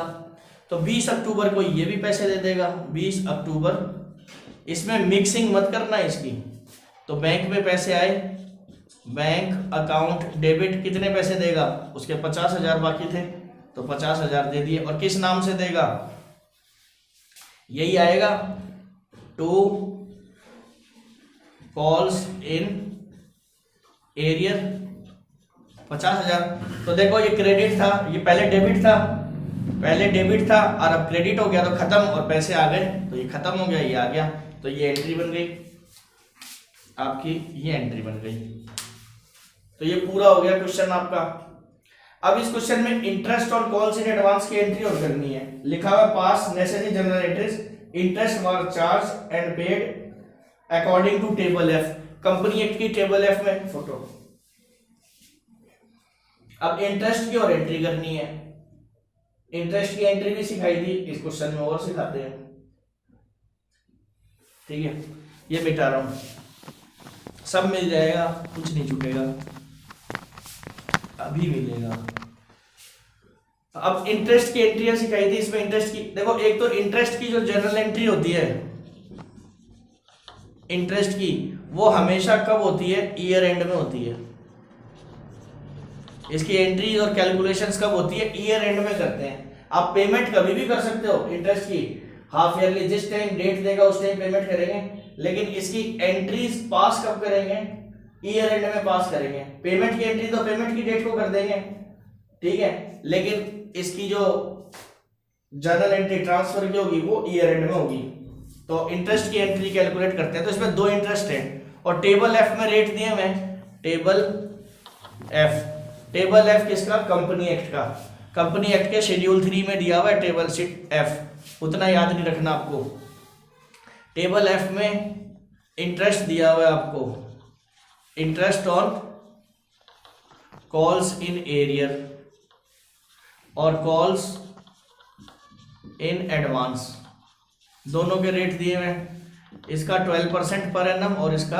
तो 20 अक्टूबर को ये भी पैसे दे देगा, 20 अक्टूबर। इसमें मिक्सिंग मत करना इसकी। तो बैंक में पैसे आए, बैंक अकाउंट डेबिट, कितने पैसे देगा, उसके 50,000 बाकी थे, तो 50,000 दे दिए। और किस नाम से देगा, यही आएगा, टू कॉल्स इन एरियर 50,000। तो देखो ये क्रेडिट था, ये पहले डेबिट था, और अब क्रेडिट हो गया तो खत्म, और पैसे आ गए तो ये खत्म हो गया, ये आ गया, तो ये एंट्री बन गई आपकी, ये एंट्री बन गई। तो ये पूरा हो गया क्वेश्चन आपका। अब इस क्वेश्चन में इंटरेस्ट और कॉल्स इन एडवांस की एंट्री और करनी है। लिखा हुआ pass necessary general entries, interest were charge and paid according to table F, company act की टेबल एफ में फोटो। अब इंटरेस्ट की और एंट्री करनी है, इंटरेस्ट की एंट्री भी सिखाई थी, इस क्वेश्चन में और सिखाते हैं। ठीक है, ये मिटा रहा हूं, सब मिल जाएगा, कुछ नहीं छूटेगा, अभी मिलेगा। अब इंटरेस्ट की एंट्री सिखाई थी, इसमें इंटरेस्ट की देखो, एक तो इंटरेस्ट की जो जनरल एंट्री होती है इंटरेस्ट की, वो हमेशा कब होती है, ईयर एंड में होती है। इसकी एंट्रीज और कैलकुलेशंस कब होती है, ईयर एंड में करते हैं। आप पेमेंट कभी भी कर सकते हो इंटरेस्ट की, हाफ ईयरली, जिस टाइम डेट देगा उस टाइम पेमेंट करेंगे, लेकिन इसकी एंट्रीज पास कब करेंगे, ईयर एंड में पास करेंगे। पेमेंट की एंट्री तो पेमेंट की डेट को कर देंगे, ठीक है, लेकिन इसकी जो जर्नल एंट्री ट्रांसफर की होगी वो ईयर एंड में होगी। तो इंटरेस्ट की एंट्री कैलकुलेट करते हैं, तो इसमें 2 इंटरेस्ट है, और टेबल एफ में रेट दिए हुए, टेबल एफ किसका, कंपनी एक्ट का, कंपनी एक्ट के शेड्यूल 3 में दिया हुआ है टेबल शीट एफ, उतना याद नहीं रखना आपको। टेबल एफ में इंटरेस्ट दिया हुआ है आपको, interest on calls in arrear और कॉल्स इन एडवांस, दोनों के रेट दिए हुए हैं, इसका 12% पर एनम और इसका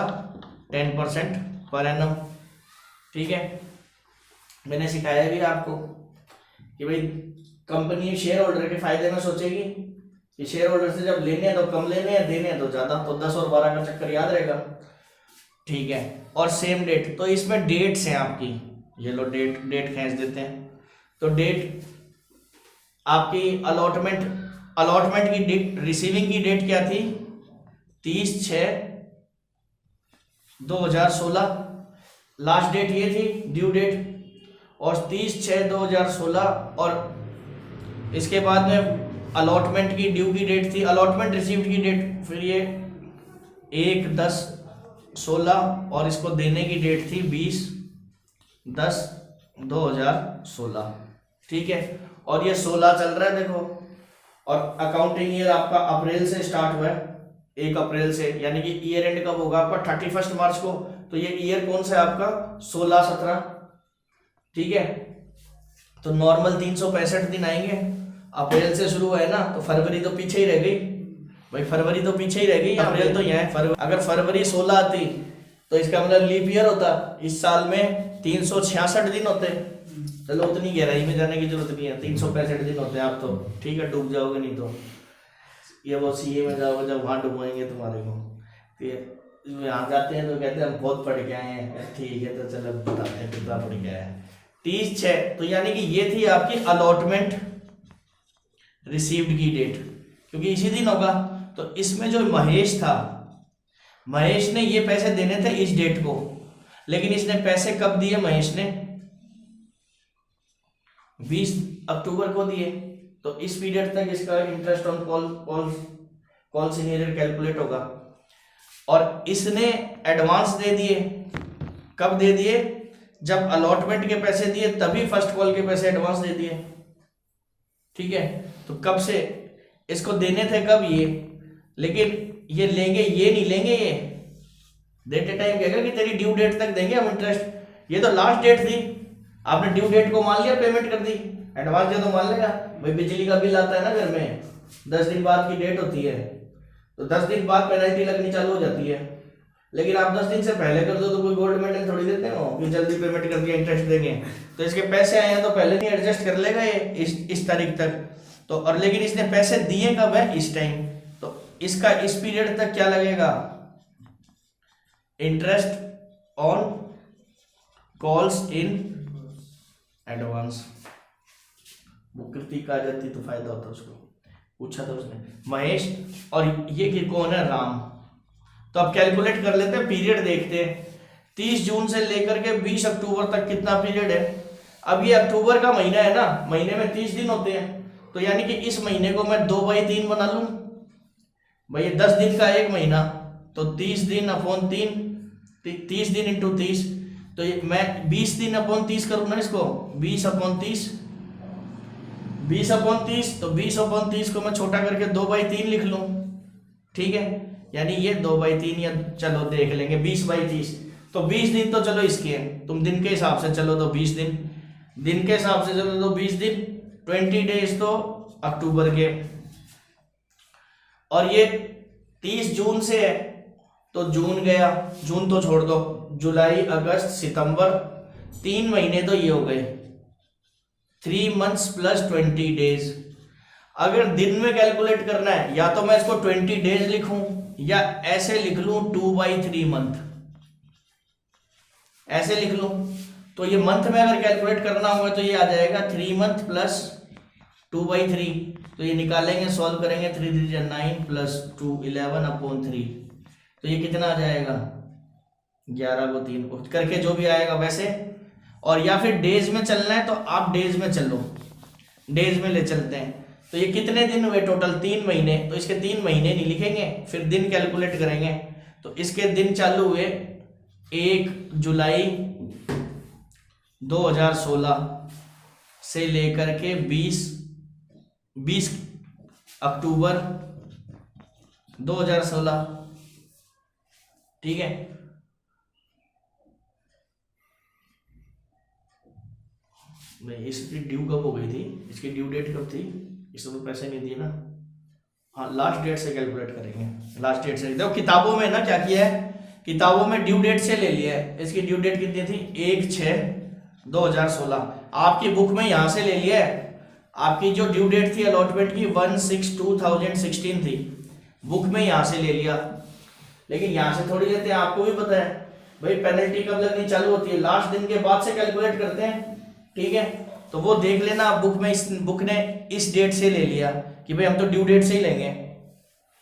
10% पर एनम। ठीक है, मैंने सिखाया भी आपको कि भाई कंपनी शेयर होल्डर के फायदे में सोचेगी कि शेयर होल्डर से जब लेने हैं तो कम लेने हैं, देने हैं तो ज़्यादा, तो 10 और 12 का चक्कर याद रहेगा। ठीक है, और सेम डेट, तो इसमें डेट्स हैं आपकी, ये लो डेट खींच देते हैं। तो डेट आपकी अलॉटमेंट की डेट, रिसीविंग की डेट क्या थी? 30/6/2016 लास्ट डेट ये थी, ड्यू डेट, और 30/6/2016, और इसके बाद में अलॉटमेंट की ड्यू की डेट थी, अलॉटमेंट रिसीव्ड की डेट, फिर ये 1/10/16, और इसको देने की डेट थी 20/10/2016। ठीक है, और ये 16 चल रहा है देखो, और अकाउंटिंग ईयर आपका अप्रैल से स्टार्ट हुआ है, 1 अप्रैल से, यानी कि ईयर एंड कब होगा आपका? 31 मार्च को। तो ये ईयर कौन सा है आपका? 16/17। ठीक है, तो नॉर्मल 365 दिन आएंगे। अप्रैल से शुरू है ना, तो फरवरी तो पीछे ही रह गई भाई, फरवरी तो पीछे ही रह गई, अप्रैल तो यहाँ है। अगर फरवरी 16 आती तो इसका मतलब लीप ईयर होता, इस साल में 366 दिन होते। चलो उतनी गहराई में जाने की जरूरत नहीं है, 365 दिन होते हैं आप तो ठीक है, डूब जाओगे, नहीं तो ये वो सीए में जाओगे जब वहाँ डुबाएंगे तुम्हारे को। तो यहाँ जाते हैं तो कहते हैं हम बहुत पढ़ के आए हैं, ठीक है तो चलो बताते हैं कितना पढ़ के आए हैं। 30/6, तो यानी कि ये थी आपकी अलॉटमेंट रिसीव्ड की डेट, क्योंकि इसी दिन होगा। तो इसमें जो महेश था, महेश ने ये पैसे देने थे इस डेट को, लेकिन इसने पैसे कब दिए? महेश ने 20 अक्टूबर को दिए। तो इस पीरियड तक इसका interest on call senior calculate होगा। और इसने एडवांस दे दिए, कब दे दिए? जब अलॉटमेंट के पैसे दिए तभी फर्स्ट कॉल के पैसे एडवांस दे दिए। ठीक है, तो कब से इसको देने थे, कब? ये, लेकिन ये लेंगे, ये नहीं लेंगे, ये देते टाइम कहेगा कि तेरी ड्यू डेट तक देंगे हम इंटरेस्ट। ये तो लास्ट डेट थी, आपने ड्यू डेट को मान लिया, पेमेंट कर दी, एडवांस दे तो मान लेगा भाई। बिजली का बिल आता है ना घर में, 10 दिन बाद की डेट होती है, तो 10 दिन बाद पेनल्टी लगनी चालू हो जाती है। लेकिन आप 10 दिन से पहले कर दो तो कोई गोल्ड मेडल थोड़ी देते हो कि जल्दी पेमेंट कर दिया इंटरेस्ट देंगे। तो इसके पैसे आए हैं तो पहले नहीं एडजस्ट कर लेगा ये इस तारीख तक। तो और लेकिन इसने पैसे दिए कब है? इस टाइम। तो इसका इस पीरियड तक क्या लगेगा? Interest on calls in advance. मुक्ति का आ जाती तो फायदा होता उसको, पूछा था उसने महेश। और ये कौन है? राम। तो अब कैलकुलेट कर लेते हैं, पीरियड देखते हैं। 30 जून से लेकर के 20 अक्टूबर तक कितना पीरियड है? अब ये अक्टूबर का महीना है ना, महीने में 30 दिन होते हैं, तो यानी कि इस महीने को मैं 2/3 बना लूं भाई। 10 दिन का एक महीना, तो 30 दिन अपॉन 3, 30 दिन इंटू 30, तो ये मैं 20 दिन अपॉन 30 करूँ ना इसको, 20/30, 20/30, तो 20/30 को मैं छोटा करके 2/3 लिख लूँ। ठीक है, यानी ये 2/3, या चलो देख लेंगे 20/30, तो 20 दिन तो चलो इसके हैं, तुम दिन के हिसाब से चलो तो 20 दिन के हिसाब से चलो तो 20 दिन, 20 डेज तो अक्टूबर के। और ये 30 जून से है तो जून गया, जून तो छोड़ दो, जुलाई अगस्त सितंबर, 3 महीने तो ये हो गए, 3 months + 20 days। अगर दिन में कैलकुलेट करना है, या तो मैं इसको 20 डेज लिखूं या ऐसे लिख लूं 2/3 मंथ, ऐसे लिख लूं। तो ये मंथ में अगर कैलकुलेट करना होगा तो ये आ जाएगा 3 month + 2/3। तो ये निकालेंगे, सॉल्व करेंगे, 3 3 जा 9 + 2 11/3। तो ये कितना आ जाएगा? 11 को 3 को करके जो भी आएगा वैसे। और या फिर डेज में चलना है तो आप डेज में चलो, डेज में ले चलते हैं। तो ये कितने दिन हुए टोटल? 3 महीने। तो इसके 3 महीने नहीं लिखेंगे, फिर दिन कैलकुलेट करेंगे। तो इसके दिन चालू हुए 1 जुलाई 2016 से लेकर के 20 अक्टूबर 2016। ठीक है, नहीं इसकी ड्यू कब हो गई थी? इसकी ड्यू डेट कब थी? इसमें तो पैसे नहीं दिए ना। हाँ, लास्ट डेट से कैलकुलेट करेंगे, लास्ट डेट से। देखो किताबों में ना क्या किया है, किताबों में ड्यू डेट से ले लिया है। इसकी ड्यू डेट कितनी थी, 1/6/2016। आपकी बुक में यहाँ से ले लिया है। आपकी जो ड्यू डेट थी अलॉटमेंट की 1/6/2016 थी, बुक में यहाँ से ले लिया। लेकिन यहाँ से थोड़ी लेते हैं, आपको भी पता है भाई पेनल्टी कब लगनी चालू होती है, लास्ट दिन के बाद से कैलकुलेट करते हैं। ठीक है, तो वो देख लेना आप बुक में, इस बुक ने इस डेट से ले लिया कि भाई हम तो ड्यू डेट से ही लेंगे।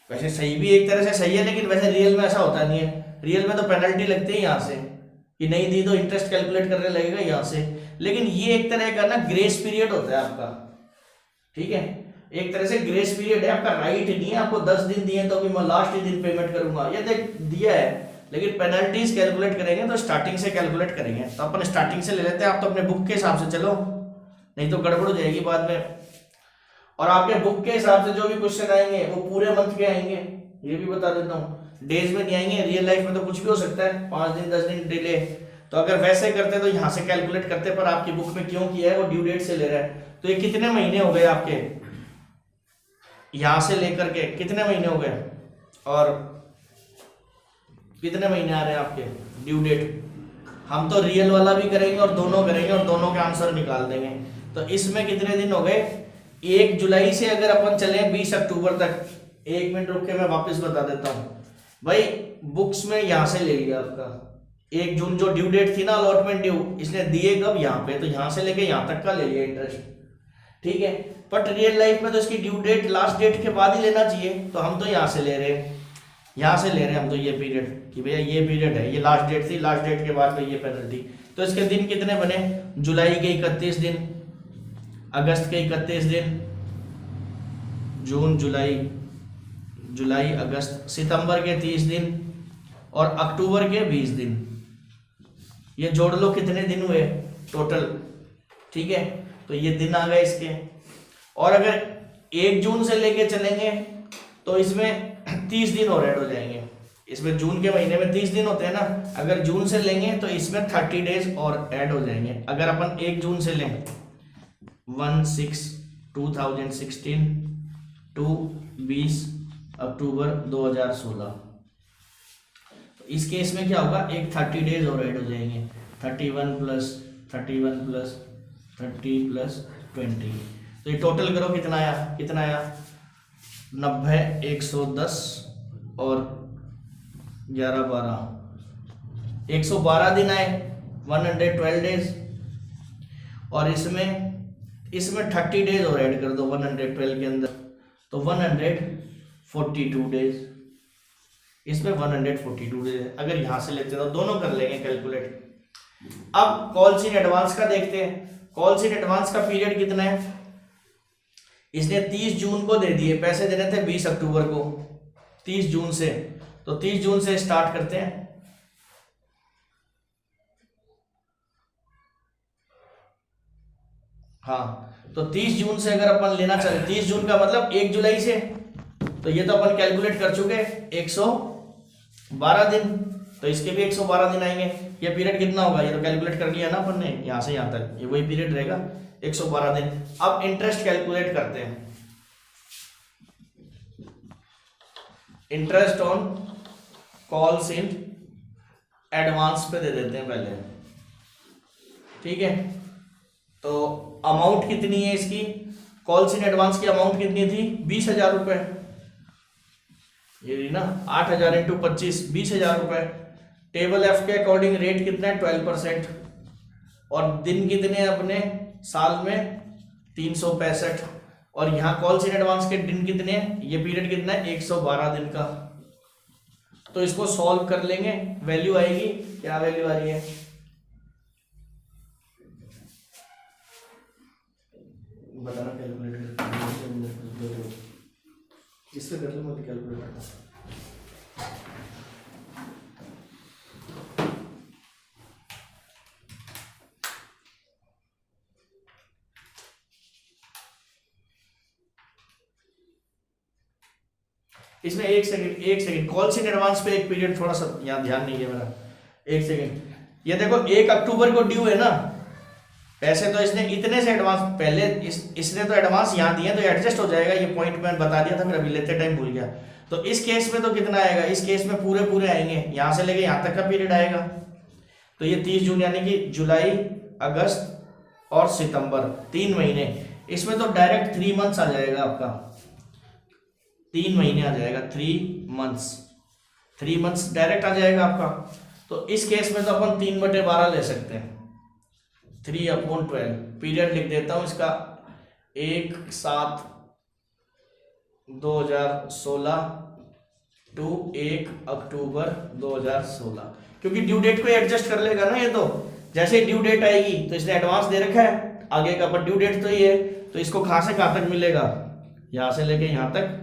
वैसे सही भी एक तरह से सही है, लेकिन वैसे रियल में ऐसा होता नहीं है। रियल में तो पेनल्टी लगती है यहाँ से कि नहीं दी तो इंटरेस्ट कैलकुलेट करने लगेगा यहाँ से। लेकिन ये एक तरह का ना ग्रेस पीरियड होता है आपका। ठीक है, एक तरह से ग्रेस पीरियड है आपका, राइट नहीं है आपको 10 दिन दिए तो अभी मैं लास्ट ही दिन पेमेंट करूंगा, ये देख दिया है। लेकिन पेनल्टीज कैलकुलेट करेंगे तो स्टार्टिंग से कैलकुलेट करेंगे। तो अपन स्टार्टिंग से ले लेते हैं। आप तो अपने बुक के हिसाब से चलो, नहीं तो गड़बड़ हो जाएगी बाद में। और आपके बुक के हिसाब से जो भी क्वेश्चन आएंगे वो पूरे मंथ के आएंगे, ये भी बता देता हूँ। डेज में नहीं आएंगे, रियल लाइफ में तो कुछ भी हो सकता है, 5 दिन 10 दिन डिले। तो अगर वैसे करते तो यहाँ से कैलकुलेट करते, पर आपकी बुक में क्यों किया है वो ड्यू डेट से ले रहा है। तो ये कितने महीने हो गए आपके, यहां से लेकर के कितने महीने हो गए, और कितने महीने आ रहे हैं आपके ड्यू डेट। हम तो रियल वाला भी करेंगे और दोनों करेंगे और दोनों के आंसर निकाल देंगे। तो इसमें कितने दिन हो गए, 1 जुलाई से अगर अपन चले 20 अक्टूबर तक। 1 मिनट रुक के मैं वापस बता देता हूं भाई। बुक्स में यहां से ले लिया आपका 1 जून जो ड्यू डेट थी ना, अलॉटमेंट ड्यू, इसने दिए कब, यहाँ पे, तो यहां से लेके यहां तक का ले लिया इंटरेस्ट। ठीक है, बट रियल लाइफ में तो इसकी ड्यू डेट लास्ट डेट के बाद ही लेना चाहिए। तो हम तो यहाँ से ले रहे हैं, यहाँ से ले रहे हैं हम तो ये पीरियड कि भैया ये पीरियड है, ये लास्ट डेट थी, लास्ट डेट के बाद तो ये पेनल्टी। तो इसके दिन कितने बने, जुलाई के 31 दिन, अगस्त के 31 दिन, जून जुलाई अगस्त, सितंबर के 30 दिन और अक्टूबर के 20 दिन। ये जोड़ लो कितने दिन हुए टोटल। ठीक है, तो ये दिन आ गए इसके। और अगर 1 जून से लेके चलेंगे तो इसमें 30 दिन और ऐड हो जाएंगे। इसमें जून के महीने में 30 दिन होते हैं ना, अगर जून से लेंगे तो इसमें 30 डेज और ऐड हो जाएंगे। अगर अपन 1 जून से लें 1/6/2016 टू 20 अक्टूबर 2016, तो इस केस में क्या होगा, एक 30 डेज और ऐड हो जाएंगे। 31 + 31 + 30 + 20, तो ये टोटल करो कितना आया, 90, 110 और 11 12, 112 दिन आए, 112 डेज। और इसमें 30 डेज और ऐड कर दो 112 के अंदर, तो 142 डेज। इसमें 142 डेज अगर यहां से लेते हैं तो दोनों कर लेंगे कैलकुलेट। अब कॉल्स इन एडवांस का देखते हैं। कॉल्स इन एडवांस का पीरियड कितना है, इसने 30 जून को दे दिए, पैसे देने थे 20 अक्टूबर को, 30 जून से। तो 30 जून से स्टार्ट करते हैं। हाँ, तो 30 जून से अगर अपन लेना चाहे, 30 जून का मतलब 1 जुलाई से, तो ये तो अपन कैलकुलेट कर चुके 112 दिन, तो इसके भी 112 दिन आएंगे। ये पीरियड कितना होगा, ये तो कैलकुलेट कर लिया ना अपन ने, यहां से यहां तक ये वही पीरियड रहेगा 112 दिन। अब इंटरेस्ट कैलकुलेट करते हैं। Interest on calls in advance पे दे देते हैं पहले। ठीक है, तो अमाउंट कितनी है इसकी, कॉल्स इन एडवांस की अमाउंट कितनी थी, 20,000 रुपए। ये ना 8,000 × 25, 20,000 रुपए। टेबल एफ के अकॉर्डिंग रेट कितना है, 12%। और दिन कितने अपने साल में 365। और यहाँ कॉल्स इन एडवांस के दिन कितने हैं, ये पीरियड कितना है, 112 दिन का। तो इसको सॉल्व कर लेंगे, वैल्यू आएगी, क्या वैल्यू आ रही है, बताना कैलकुलेट कर, इससे कर लो, मैं कैलकुलेट करता हूँ। इसमें एक सेकंड कॉल्स इन एडवांस पे एक पीरियड थोड़ा सा यहाँ ध्यान नहीं है मेरा, 1 सेकंड। ये देखो 1 अक्टूबर को ड्यू है ना, पैसे तो इसने इतने से एडवांस पहले इसने तो एडवांस यहाँ दिए तो एडजस्ट हो जाएगा, ये पॉइंट मैंने बता दिया था, फिर अभी लेते टाइम भूल गया। तो इस केस में तो कितना आएगा, इस केस में पूरे पूरे आएंगे, यहाँ से लेके यहाँ तक का पीरियड आएगा। तो ये 30 जून यानी कि जुलाई, अगस्त और सितंबर 3 महीने, इसमें तो डायरेक्ट 3 मंथ्स आ जाएगा आपका, 3 महीने आ जाएगा, 3 मंथ्स डायरेक्ट आ जाएगा आपका। तो इस केस में तो अपन 3/12 ले सकते हैं, 3/12। पीरियड लिख देता हूं इसका 1/7/2016 टू 1 अक्टूबर 2016, क्योंकि ड्यू डेट को एडजस्ट कर लेगा ना ये, तो जैसे ड्यू डेट आएगी तो इसने एडवांस दे रखा है, आगे का पर ड्यू डेट तो ये है, तो इसको कहां से कहां तक मिलेगा, यहां से लेके यहां तक।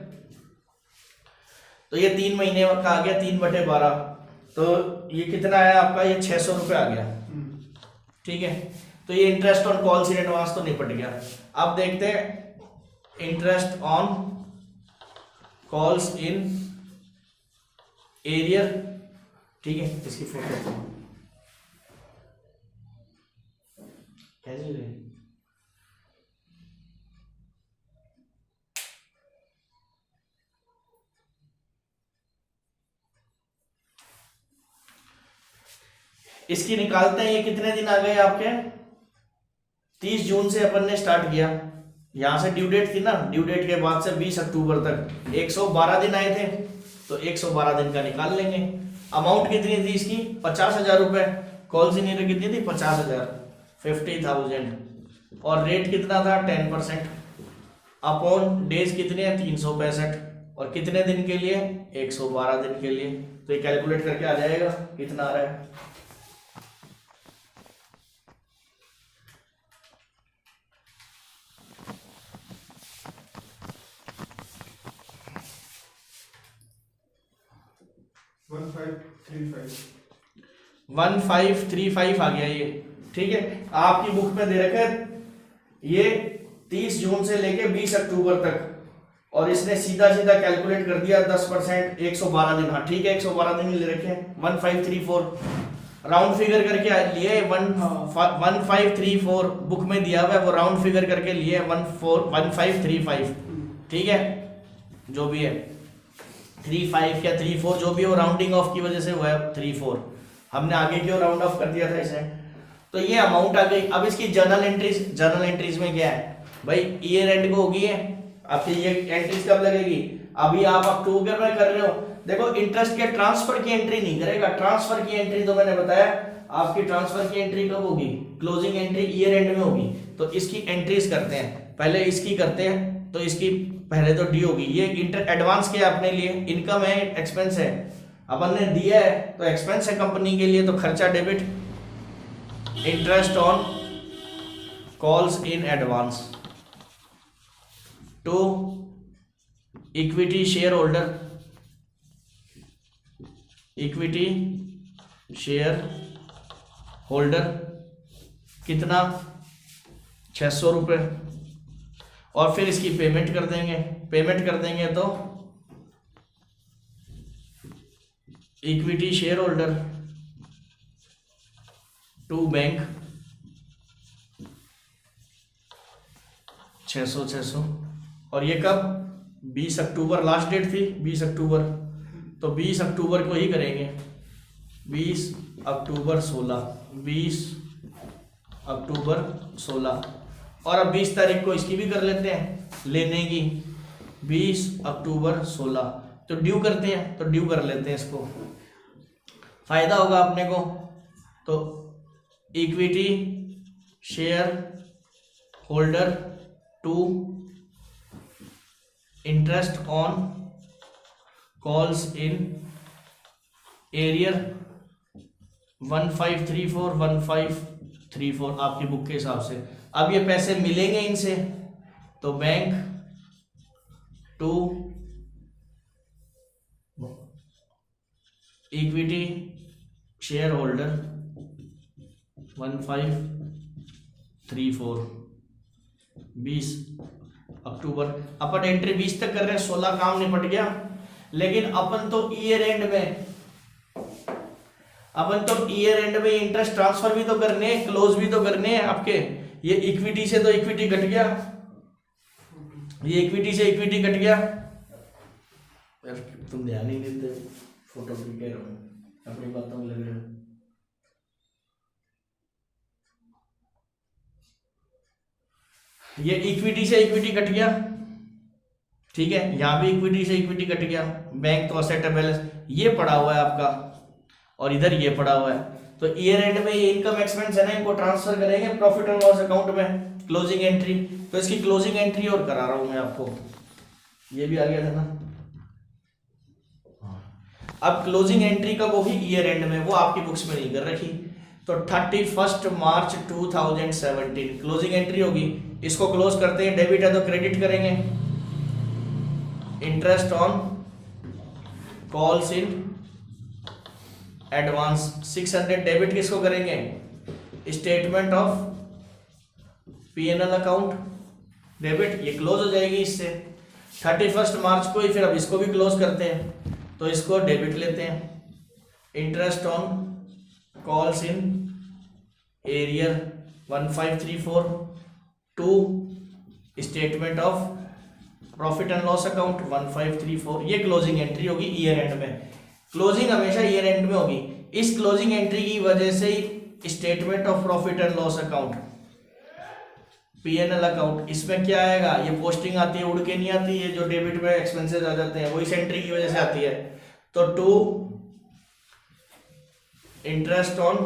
तो ये 3 महीने का आ गया 3/12, तो ये कितना आया आपका, ये 600 रुपये आ गया। ठीक है, तो ये interest on calls in advance तो निपट गया। अब देखते हैं interest on calls in arrear. ठीक है, इसकी फोटो कैसी रही, इसकी निकालते हैं। ये कितने दिन आ गए आपके, 30 जून से अपन ने स्टार्ट किया, यहां से ड्यू डेट थी ना, ड्यू डेट के बाद से 20 अक्टूबर तक 112 दिन आए थे, तो 112 दिन का निकाल लेंगे। अमाउंट कितनी थी इसकी, 50,000 रुपए। कॉल सी नहीं कितनी थी, 50,000, 50,000। और रेट कितना था, 10%। अपॉन डेज कितने हैं, 365। और कितने दिन के लिए, 112 दिन के लिए। तो ये कैलकुलेट करके आ जाएगा कितना आ रहा है। वन 1535 आ गया ये। ठीक है, आपकी बुक में दे रखा है ये 30 जून से लेके 20 अक्टूबर तक, और इसने सीधा सीधा कैलकुलेट कर दिया 10%, 112 दिन। हाँ ठीक है, 112 दिन ले रखे हैं। 1534 राउंड फिगर करके लिए, 1534 बुक में दिया हुआ है, वो राउंड फिगर करके लिए 1535। ठीक है, जो भी है 35 या 34 जो भी हो, राउंडिंग ऑफ की वजह से हुआ है 34, हमने आगे क्यों राउंड ऑफ कर दिया था इसे। तो ये अमाउंट आ गई। अब इसकी जर्नल एंट्रीज में क्या है भाई, ईयर एंड को होगी है आपकी, ये एंट्रीज कब लगेगी, अभी आप अक्टूबर में कर रहे हो। देखो इंटरेस्ट के ट्रांसफर की एंट्री नहीं करेगा, ट्रांसफर की एंट्री तो मैंने बताया आपकी, ट्रांसफर की एंट्री कब होगी, क्लोजिंग एंट्री ईयर एंड में होगी। तो इसकी एंट्रीज करते हैं, पहले इसकी करते हैं। तो इसकी पहले तो डी होगी, ये इंटर एडवांस किया अपने लिए, इनकम है, एक्सपेंस है, अपन ने दिया है तो एक्सपेंस है कंपनी के लिए, तो खर्चा debit. Interest on calls in advance to equity shareholder, equity shareholder कितना, 600 रुपये। और फिर इसकी पेमेंट कर देंगे तो equity shareholder to bank 600। और ये कब, 20 अक्टूबर लास्ट डेट थी, 20 अक्टूबर, तो 20 अक्टूबर को ही करेंगे, 20 अक्टूबर 16, 20 अक्टूबर 16। और अब 20 तारीख को इसकी भी कर लेते हैं लेने की, 20 अक्टूबर 16। तो ड्यू करते हैं, तो ड्यू कर लेते हैं इसको, फायदा होगा अपने को। तो equity shareholder to interest on calls in arrear 1534 आपकी बुक के हिसाब से। अब ये पैसे मिलेंगे इनसे, तो bank to equity shareholder 1534 20 October. अपन एंट्री 20 तक कर रहे हैं, 16 काम निपट गया। लेकिन अपन तो ईयर एंड में इंटरेस्ट ट्रांसफर भी तो करने हैं, क्लोज भी तो करने हैं आपके। ये इक्विटी से तो इक्विटी कट गया, ये इक्विटी से इक्विटी कट गया। यार तुम ध्यान ही नहीं देते, फोटो क्लिक कह रहा हूँ, अपनी बातों में लग रहे हो। ये इक्विटी से इक्विटी कट गया, ठीक है, यहां भी इक्विटी से इक्विटी कट गया। बैंक तो असेट बैलेंस ये पड़ा हुआ है आपका, और इधर ये पड़ा हुआ है। तो ईयर एंड में ये इनकम एक्सपेंस है ना, इनको ट्रांसफर करेंगे प्रॉफिट एंड लॉस अकाउंट में, क्लोजिंग एंट्री। तो इसकी क्लोजिंग एंट्री और करा रहा हूं मैं आपको, ये भी आ गया था ना। अब क्लोजिंग एंट्री कब होगी? ईयर एंड में, वो आपकी बुक्स में नहीं कर रखी। तो 31 मार्च 2017 क्लोजिंग एंट्री होगी। इसको क्लोज करते हैं, डेबिट है तो क्रेडिट करेंगे। Interest on calls in advance 600 debit किसको करेंगे? Statement of PNL account debit, ये क्लोज हो जाएगी इससे 31 मार्च को ही। फिर अब इसको भी क्लोज करते हैं, तो इसको डेबिट लेते हैं। Interest on calls in arrear 1534 to statement of profit and loss account 1534, ये क्लोजिंग एंट्री होगी ईयर एंड में। क्लोजिंग हमेशा ईयर एंड में होगी। इस क्लोजिंग एंट्री की वजह से ही statement of profit and loss account, PNL account, इसमें क्या आएगा? ये पोस्टिंग आती है, उड़ के नहीं आती है, जो डेबिट में एक्सपेंसेस आ जाते हैं वो इस एंट्री की वजह से आती है। तो to interest on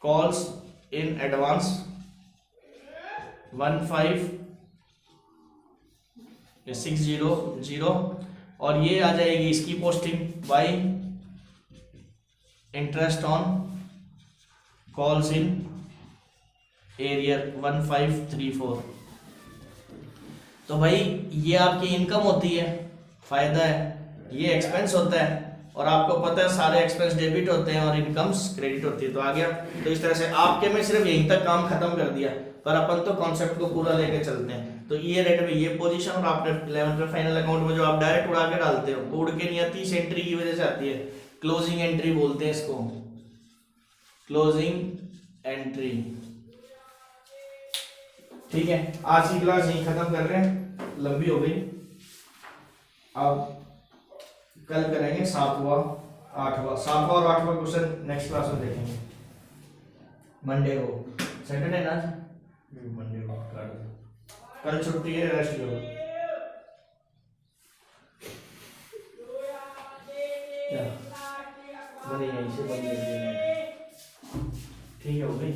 calls in advance 15600, और ये आ जाएगी इसकी posting by interest on calls in arrear 1534। तो भाई ये आपकी इनकम होती है, फायदा है, ये एक्सपेंस होता है, और आपको पता है सारे एक्सपेंस डेबिट होते हैं और इनकम्स क्रेडिट होती है। तो आ गया। तो इस तरह से आपके में सिर्फ यहीं तक काम खत्म कर दिया, पर अपन तो कॉन्सेप्ट को पूरा लेके चलते हैं। तो ईयर एंड में ये पोजीशन, और आपने 11th में फाइनल अकाउंट में जो आप डायरेक्ट उड़ा के डालते हो, उड़ के नहीं आती, इस एंट्री की वजह से आती है। क्लोजिंग एंट्री बोलते हैं इसको, क्लोजिंग एंट्री। ठीक है, आज की क्लास यहीं खत्म कर रहे हैं, लंबी हो गई। अब कल करेंगे 7वां 8वां, 7वां और 8वां क्वेश्चन नेक्स्ट क्लास में देखेंगे, मंडे को। सैटरडे ना, मंडे को कर दो, कल छुट्टी है, रेस्ट करो। मैंने यहीं से बंद कर दिया, ठीक है, हो गई।